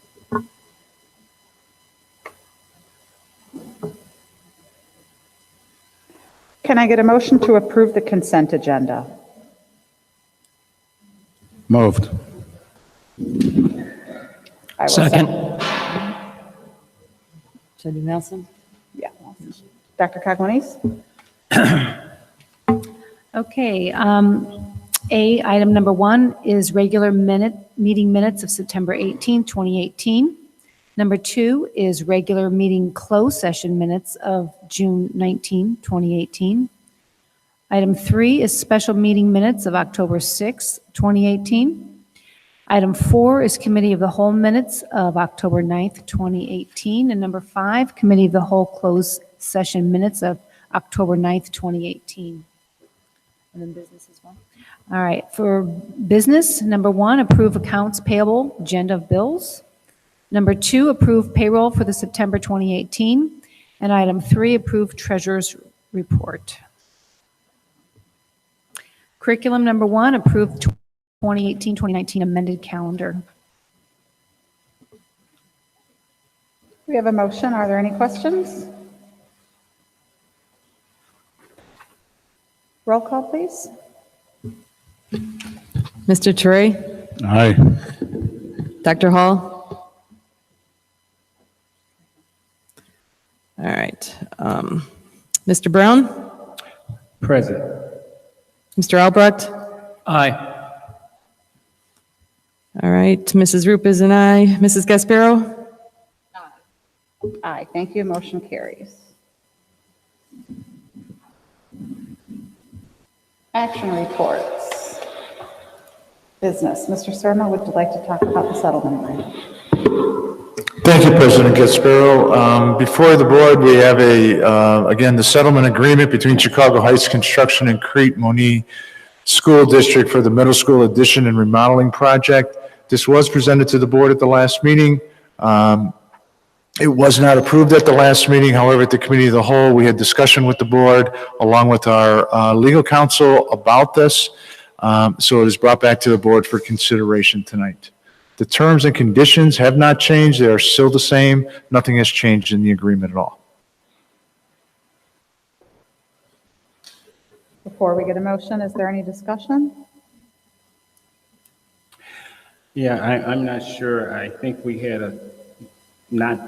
Can I get a motion to approve the consent agenda? Moved. I will Second. Should I do Nelson? Yeah. Dr. Cogmanies? Okay. Item number 1 is regular meeting minutes of September 18, 2018. Number 2 is regular meeting closed session minutes of June 19, 2018. Item 3 is special meeting minutes of October 6, 2018. Item 4 is committee of the whole minutes of October 9th, 2018. And number 5, committee of the whole closed session minutes of October 9th, 2018. And then business as well. All right, for business, number 1, approve accounts payable, agenda of bills. Number 2, approve payroll for the September 2018. And item 3, approve treasurer's report. Curriculum number 1, approve 2018-2019 amended calendar. We have a motion. Are there any questions? Roll call, please. Mr. Turre? Aye. Dr. Hall? All right. Mr. Brown? Present. Mr. Albrecht? Aye. All right. Mrs. Roop is an aye. Mrs. Gasparo? Aye. Thank you. Motion carries. Action reports. Business. Mr. Surma, would you like to talk about the settlement agreement? Thank you, President Gasparo. Before the board, we have again, the settlement agreement between Chicago Heights Construction and Crete Monee School District for the middle school addition and remodeling project. This was presented to the board at the last meeting. It was not approved at the last meeting. However, at the committee of the whole, we had discussion with the board along with our legal counsel about this. So it is brought back to the board for consideration tonight. The terms and conditions have not changed. They are still the same. Nothing has changed in the agreement at all. Before we get a motion, is there any discussion? Yeah, I'm not sure. I think we had not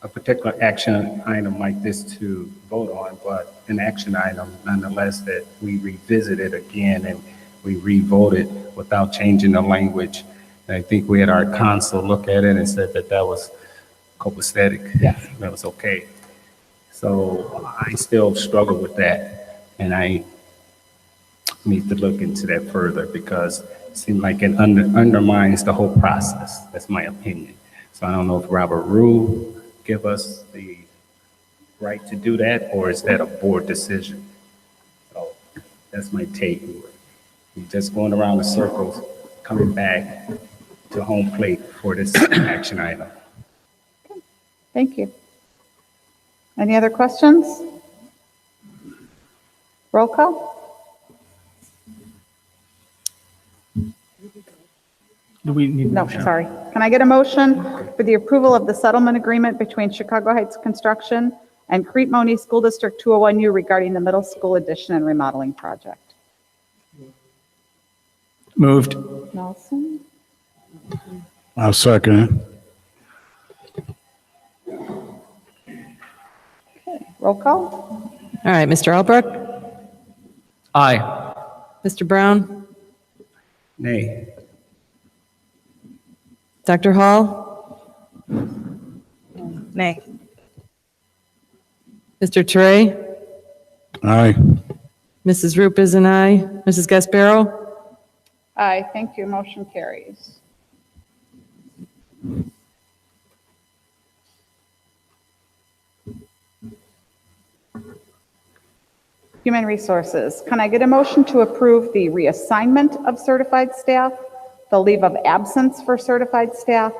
a particular action item like this to vote on, but an action item nonetheless that we revisited again and we re-voted without changing the language. And I think we had our council look at it and said that that was copacetic. Yes. That was okay. So I still struggle with that, and I need to look into that further because it seems like it undermines the whole process. That's my opinion. So I don't know if Robert Rule give us the right to do that, or is that a board decision? So that's my take. We're just going around the circles, coming back to home plate for this action item. Thank you. Any other questions? Roll call? Do we need? No, sorry. Can I get a motion for the approval of the settlement agreement between Chicago Heights Construction and Crete Monee School District 201U regarding the middle school addition and remodeling project? Moved. Nelson? I'll second it. Roll call? All right, Mr. Albrecht, Aye. Mr. Brown, Nay. Dr. Hall, Nay. Mr. Trey, Aye. Mrs. Roop is an aye. Mrs. Gasparo, Aye, thank you. Motion carries. Human Resources. Can I get a motion to approve the reassignment of certified staff, the leave of absence for certified staff,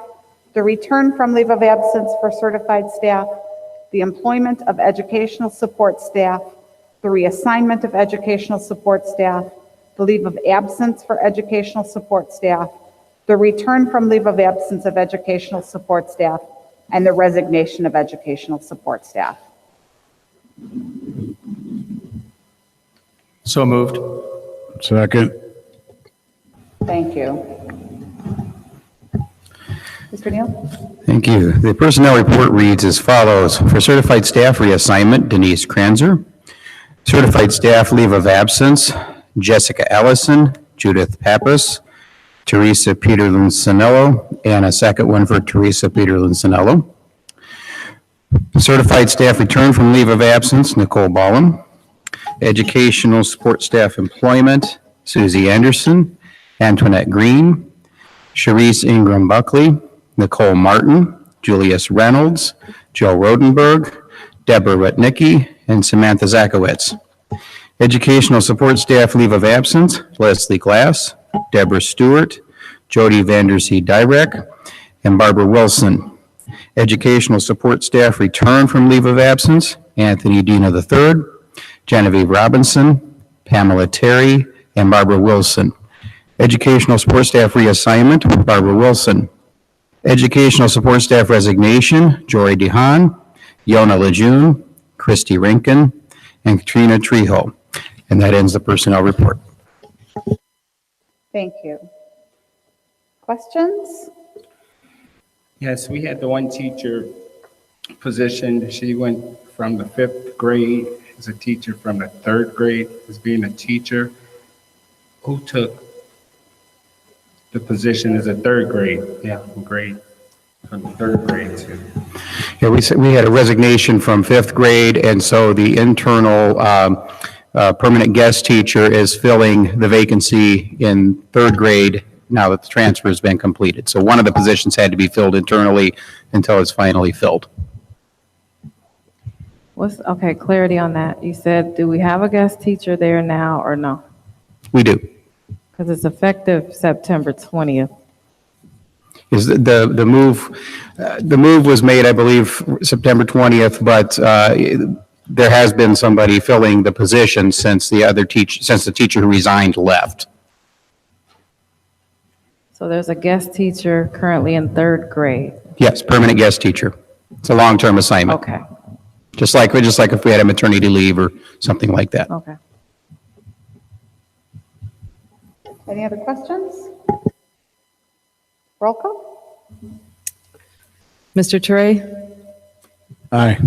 the return from leave of absence for certified staff, the employment of educational support staff, the reassignment of educational support staff, the leave of absence for educational support staff, the return from leave of absence of educational support staff, and the resignation of educational support staff? So moved. Second. Thank you. Mr. Neal? Thank you. The personnel report reads as follows. For certified staff reassignment, Denise Kranzer. Certified staff leave of absence, Jessica Ellison, Judith Pappas, Teresa Peterlin-Sinello, and a second one for Teresa Peterlin-Sinello. Certified staff return from leave of absence, Nicole Ballum. Educational support staff employment, Susie Anderson, Antoinette Green, Sharice Ingram Buckley, Nicole Martin, Julius Reynolds, Joe Rodenberg, Deborah Rutnicki, and Samantha Zakowitz. Educational support staff leave of absence, Leslie Glass, Deborah Stewart, Jody Vandersee Dyrek, and Barbara Wilson. Educational support staff return from leave of absence, Anthony Dina III, Genevieve Robinson, Pamela Terry, and Barbara Wilson. Educational support staff reassignment, Barbara Wilson. Educational support staff resignation, Jory DeHaan, Yona Lejeune, Christy Rinkin, and Katrina Trejo. And that ends the personnel report. Thank you. Questions? Yes, we had the one teacher position. She went from the 5th grade as a teacher, from the 3rd grade as being a teacher. Who took the position as a 3rd grade? Yeah, grade from the 3rd grade to. Yeah, we had a resignation from 5th grade, and so the internal permanent guest teacher is filling the vacancy in 3rd grade now that the transfer has been completed. So one of the positions had to be filled internally until it's finally filled. Okay, clarity on that. You said, do we have a guest teacher there now or no? We do. Because it's effective September 20th. Is the move was made, I believe, September 20th, but there has been somebody filling the position since the teacher who resigned left. So there's a guest teacher currently in 3rd grade. Yes, permanent guest teacher. It's a long-term assignment. Okay. Just like if we had a maternity leave or something like that. Okay. Any other questions? Roll call? Mr. Teray, Aye.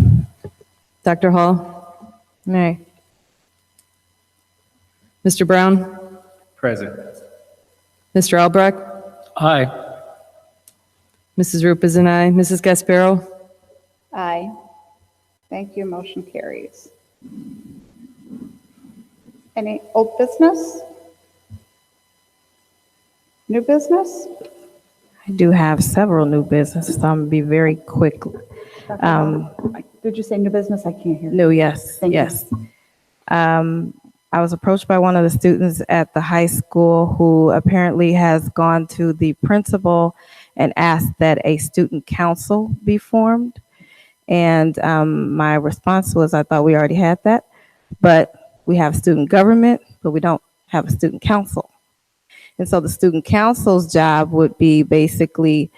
Dr. Hall, Nay. Mr. Brown, Present. Mr. Albrecht, Aye. Mrs. Roop is an aye. Mrs. Gasparo, Aye. Thank you, motion carries. Any old business? New business? I do have several new businesses, so I'm going to be very quick. Did you say new business? I can't hear. No, yes, Thank you. yes. I was approached by one of the students at the high school who apparently has gone to the principal and asked that a student council be formed. And my response was, I thought we already had that, but we have student government, but we don't have a student council. And so the student council's job would be basically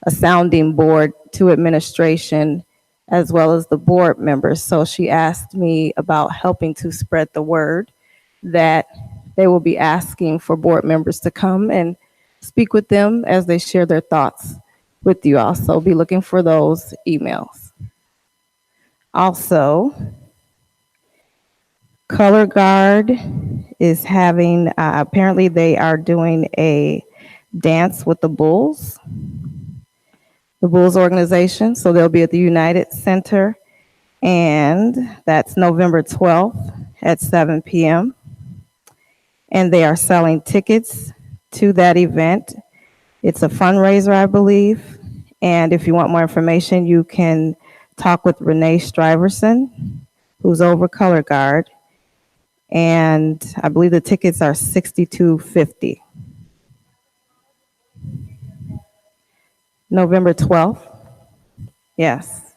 a sounding board to administration as well as the board members. So she asked me about helping to spread the word that they will be asking for board members to come and speak with them as they share their thoughts with you all. So be looking for those emails. Also, Color Guard is having, apparently they are doing a dance with the Bulls organization. So they'll be at the United Center, and that's November 12th at 7 p.m. And they are selling tickets to that event. It's a fundraiser, I believe. And if you want more information, you can talk with Renee Stuyvesant, who's over Color Guard. And I believe the tickets are $62.50. November 12th. Yes.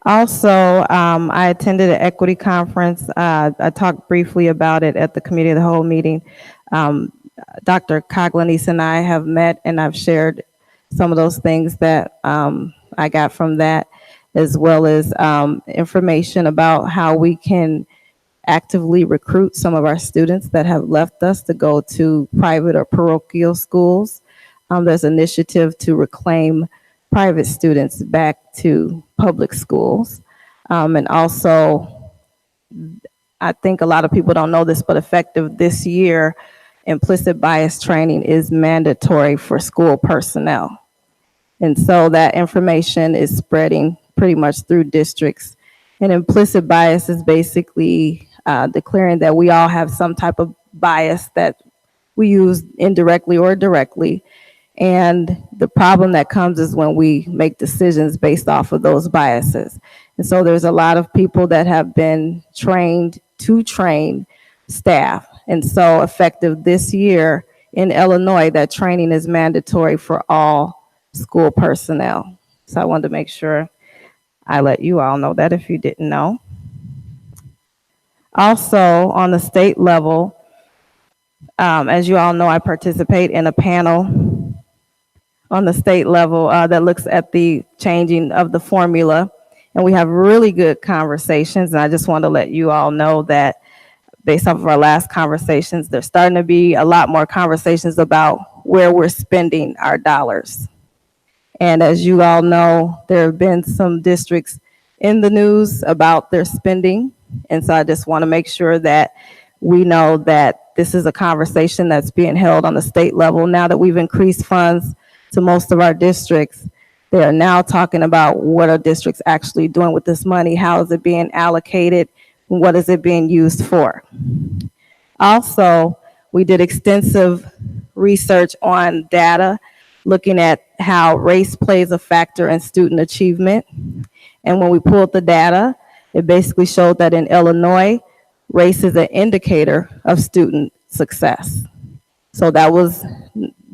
Also, I attended an equity conference. I talked briefly about it at the committee of the whole meeting. Dr. Coglanice and I have met, and I've shared some of those things that I got from that, as well as information about how we can actively recruit some of our students that have left us to go to private or parochial schools. There's an initiative to reclaim private students back to public schools. And also, I think a lot of people don't know this, but effective this year, implicit bias training is mandatory for school personnel. And so that information is spreading pretty much through districts. And implicit bias is basically declaring that we all have some type of bias that we use indirectly or directly. And the problem that comes is when we make decisions based off of those biases. And so there's a lot of people that have been trained to train staff. And so effective this year in Illinois, that training is mandatory for all school personnel. So I wanted to make sure I let you all know that if you didn't know. Also, on the state level, as you all know, I participate in a panel on the state level that looks at the changing of the formula. And we have really good conversations. And I just want to let you all know that based off of our last conversations, there's starting to be a lot more conversations about where we're spending our dollars. And as you all know, there have been some districts in the news about their spending. And so I just want to make sure that we know that this is a conversation that's being held on the state level. Now that we've increased funds to most of our districts, they are now talking about what are districts actually doing with this money, how is it being allocated, and what is it being used for. Also, we did extensive research on data, looking at how race plays a factor in student achievement. And when we pulled the data, it basically showed that in Illinois, race is an indicator of student success. So that was,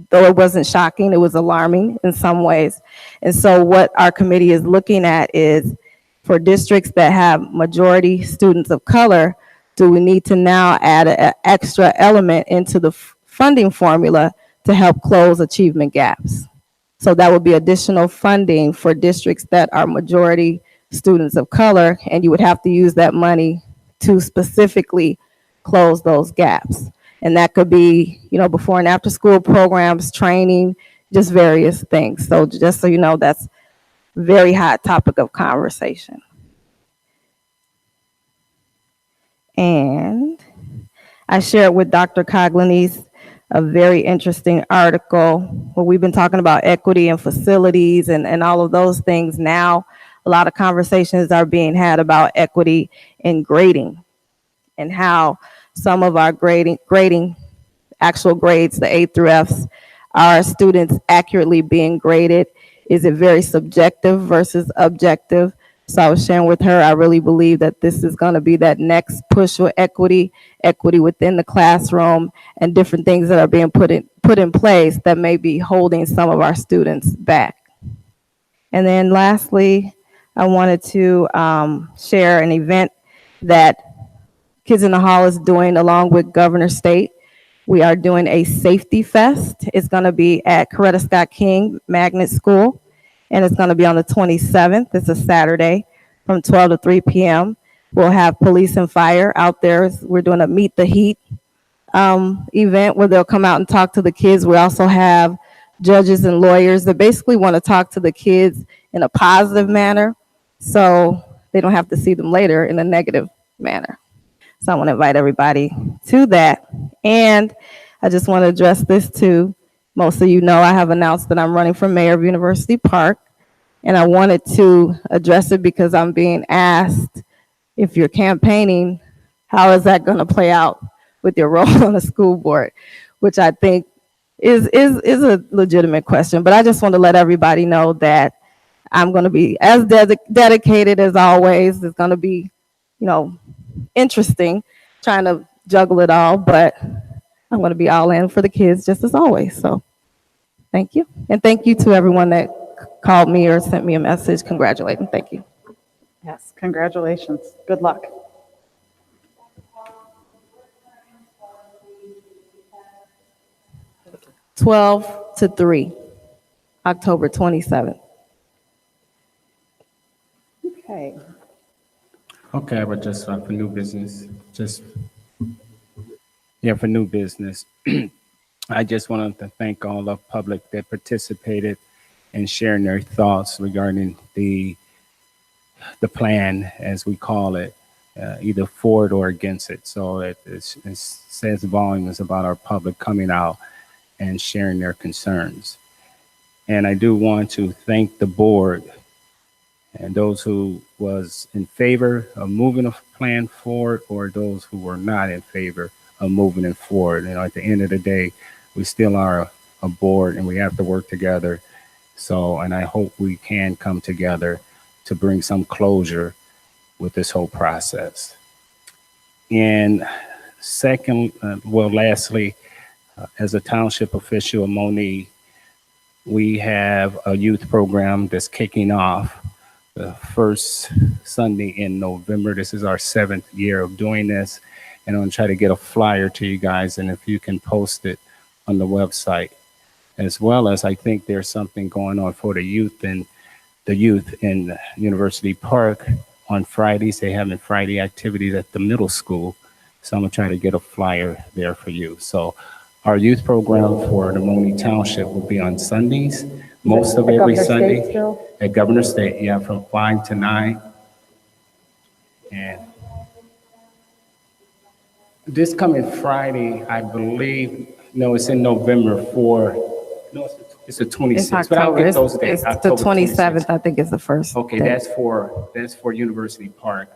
though it wasn't shocking, it was alarming in some ways. And so what our committee is looking at is for districts that have majority students of color, do we need to now add an extra element into the funding formula to help close achievement gaps? So that would be additional funding for districts that are majority students of color, and you would have to use that money to specifically close those gaps. And that could be, before and after school programs, training, just various things. So just so you know, that's a very hot topic of conversation. And I shared with Dr. Coglanese a very interesting article where we've been talking about equity in facilities and all of those things. Now, a lot of conversations are being had about equity in grading and how some of our grading actual grades, the A through Fs, are students accurately being graded? Is it very subjective versus objective? So I was sharing with her, I really believe that this is going to be that next push with equity within the classroom, and different things that are being put in place that may be holding some of our students back. And then lastly, I wanted to share an event that Kids in the Hall is doing along with Governor State. We are doing a safety fest. It's going to be at Coretta Scott King Magnet School, and it's going to be on the 27th. It's a Saturday from 12 to 3 p.m. We'll have police and fire out there. We're doing a Meet the Heat event where they'll come out and talk to the kids. We also have judges and lawyers that basically want to talk to the kids in a positive manner, so they don't have to see them later in a negative manner. So I want to invite everybody to that. And I just want to address this too. Most of you know I have announced that I'm running for mayor of University Park. And I wanted to address it because I'm being asked, if you're campaigning, how is that going to play out with your role on the school board? Which I think is a legitimate question. But I just want to let everybody know that I'm going to be as dedicated as always. It's going to be, interesting trying to juggle it all, but I'm going to be all in for the kids just as always. So thank you. And thank you to everyone that called me or sent me a message congratulating. Thank you. Yes, congratulations. Good luck. (12 to 3), October 27th. Okay. Okay, but just for new business, for new business. I just wanted to thank all the public that participated in sharing their thoughts regarding the plan, as we call it, either for it or against it. So it says volumes about our public coming out and sharing their concerns. And I do want to thank the board and those who was in favor of moving a plan forward, or those who were not in favor of moving it forward. At the end of the day, we still are a board and we have to work together. So, and I hope we can come together to bring some closure with this whole process. And lastly, as a township official of Monee, we have a youth program that's kicking off the first Sunday in November. This is our 7th year of doing this, and I'm gonna try to get a flyer to you guys, and if you can post it on the website, as well as I think there's something going on for the youth in University Park on Fridays. They having Friday activities at the middle school, so I'm gonna try to get a flyer there for you. So our youth program for the Monee Township will be on Sundays, most of every Sunday at Governor State, from 5 to 9. And this coming Friday, I believe, no, it's in November it's the 26th. It's But I'll October. get those dates. It's the October 27th, I think is the first. Okay, day. that's for University Park,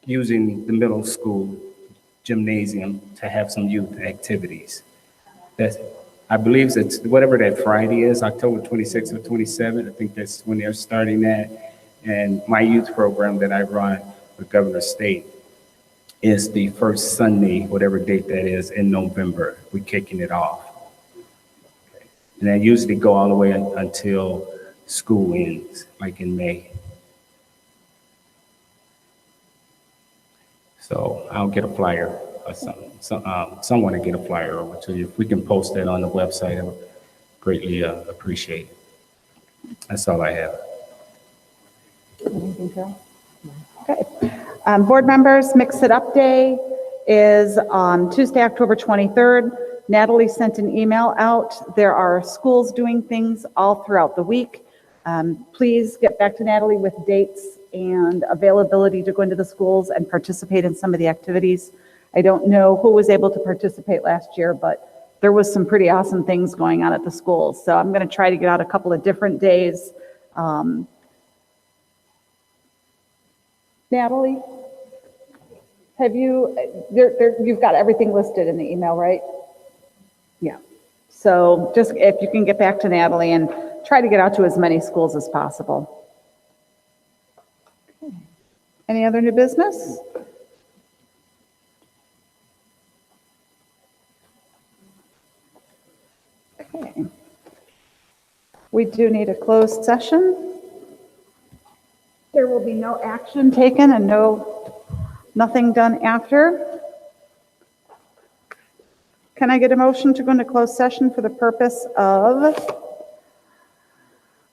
using the middle school gymnasium to have some youth activities. I believe it's whatever that Friday is, October 26th or 27th. I think that's when they're starting that. And my youth program that I run with Governor State is the first Sunday, whatever date that is, in November. We're kicking it off. And I usually go all the way until school ends, like in May. So I'll get a flyer or someone to get a flyer over to you. If we can post that on the website, I would greatly appreciate it. That's all I have. Anything else? Okay. Board members, Mix It Up Day is Tuesday, October 23rd. Natalie sent an email out. There are schools doing things all throughout the week. Please get back to Natalie with dates and availability to go into the schools and participate in some of the activities. I don't know who was able to participate last year, but there was some pretty awesome things going on at the schools. So I'm going to try to get out a couple of different days. Natalie, have you've got everything listed in the email, right? Yeah. So just if you can get back to Natalie and try to get out to as many schools as possible. Okay. Any other new business? Okay. We do need a closed session. There will be no action taken and nothing done after. Can I get a motion to go into closed session for the purpose of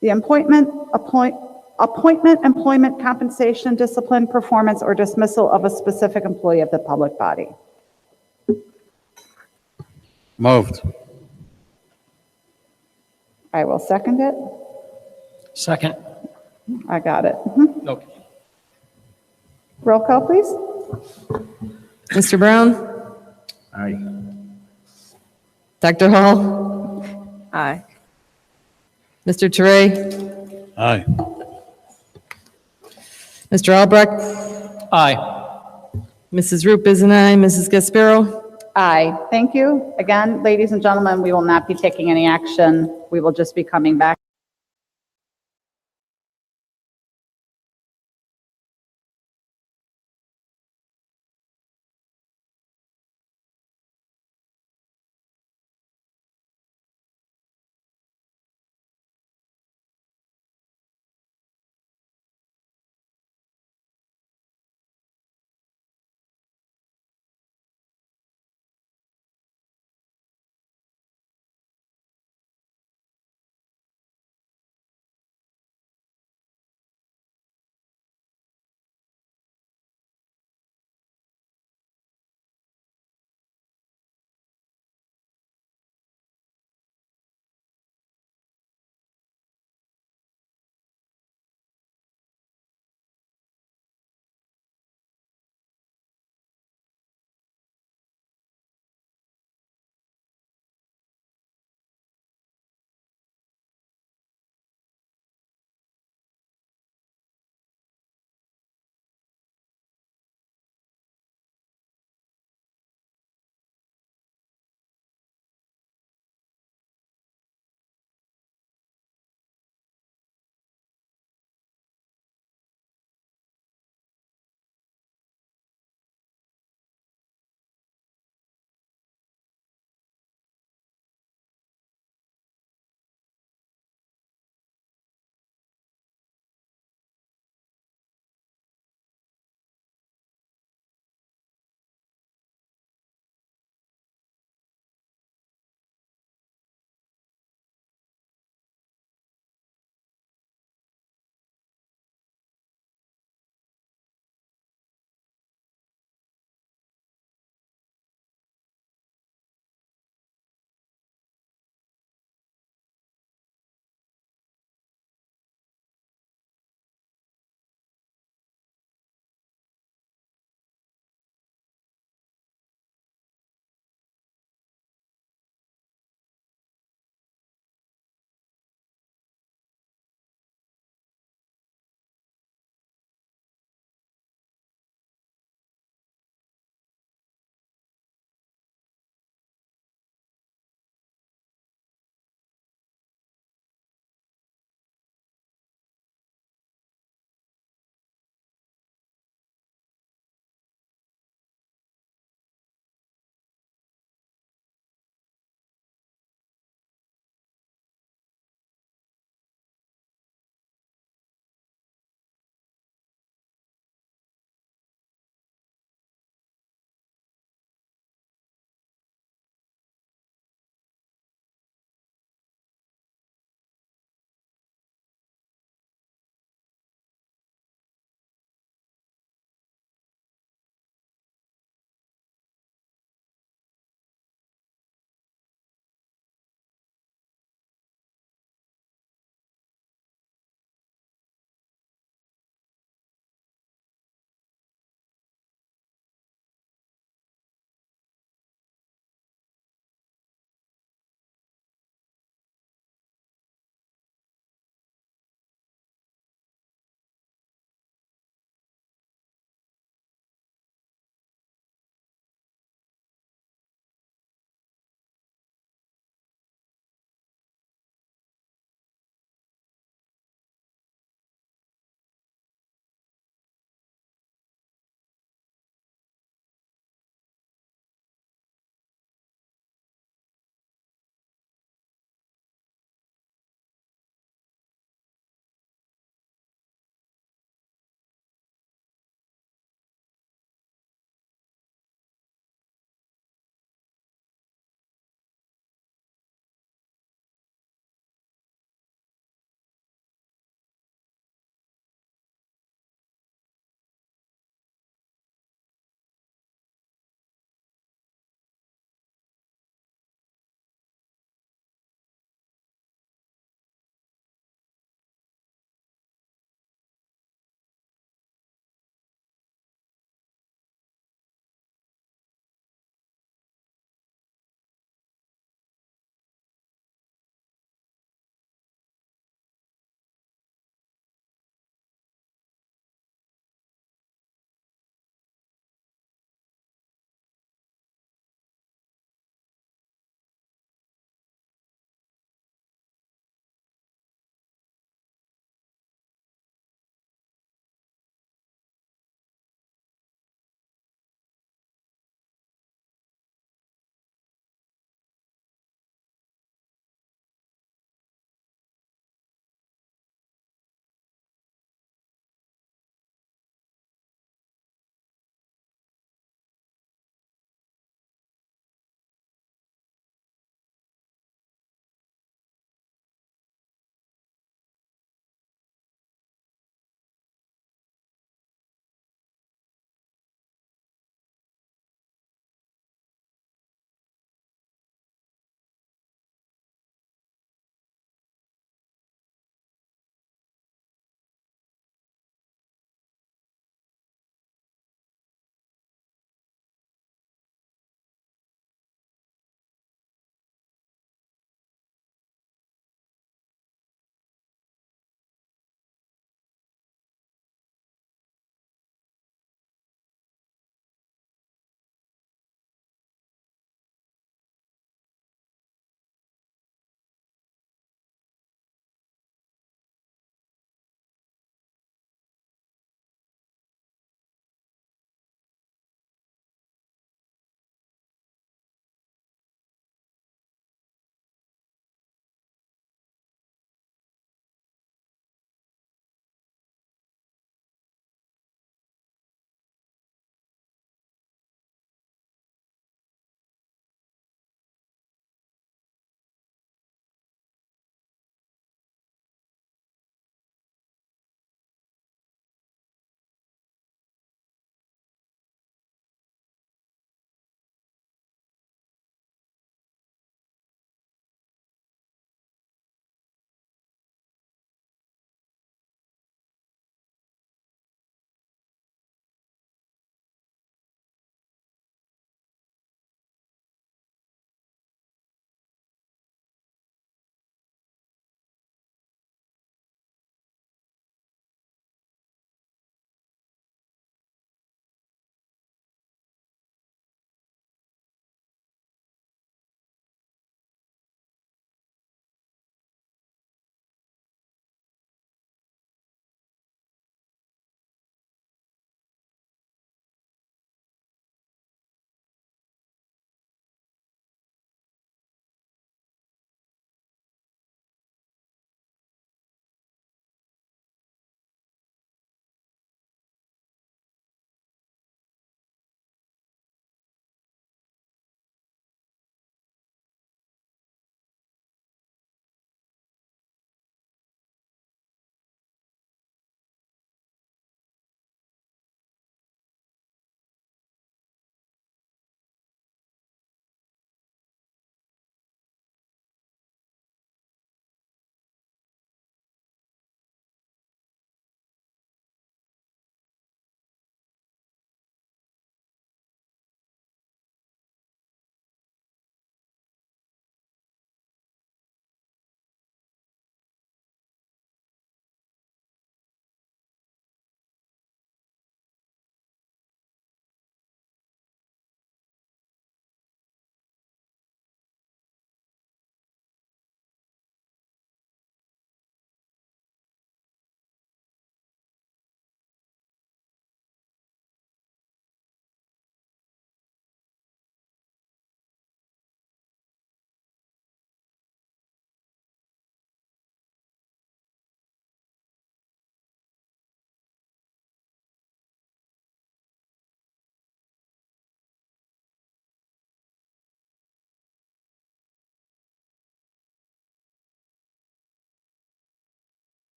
the appointment, employment, compensation, discipline, performance, or dismissal of a specific employee of the public body? Moved. I will second it. Second. I got it. Okay. Roll call, please. Mr. Brown? Aye. Dr. Hall? Aye. Mr. Teray? Aye. Mr. Albrecht? Aye. Mrs. Roop is an aye. Mrs. Gasparo? Aye. Thank you. Again, ladies and gentlemen, we will not be taking any action. We will just be coming back.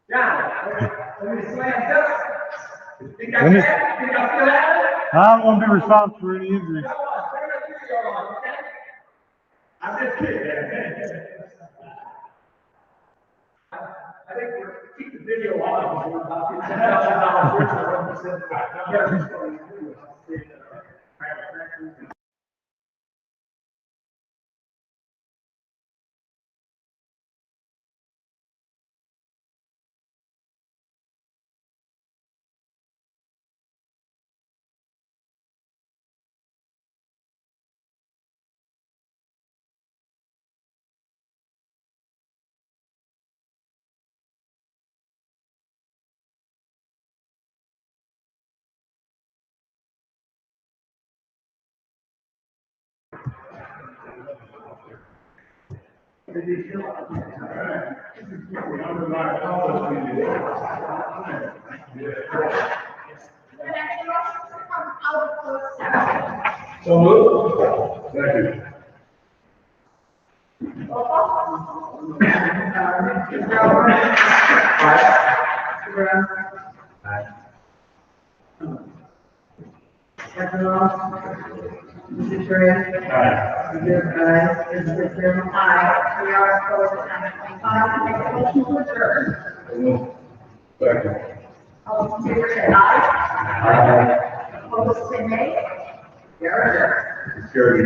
I won't be responsible for any injuries. I'm just kidding. I think we're keep the video on. We're about to So moved. Second. Mrs. Grant. Aye. Mrs. Aye. Mrs. Graham. Aye. We are closed at 9:25. Make a motion to adjourn. Second. All those in favor say aye. Opposed say nay. We are adjourned. Security.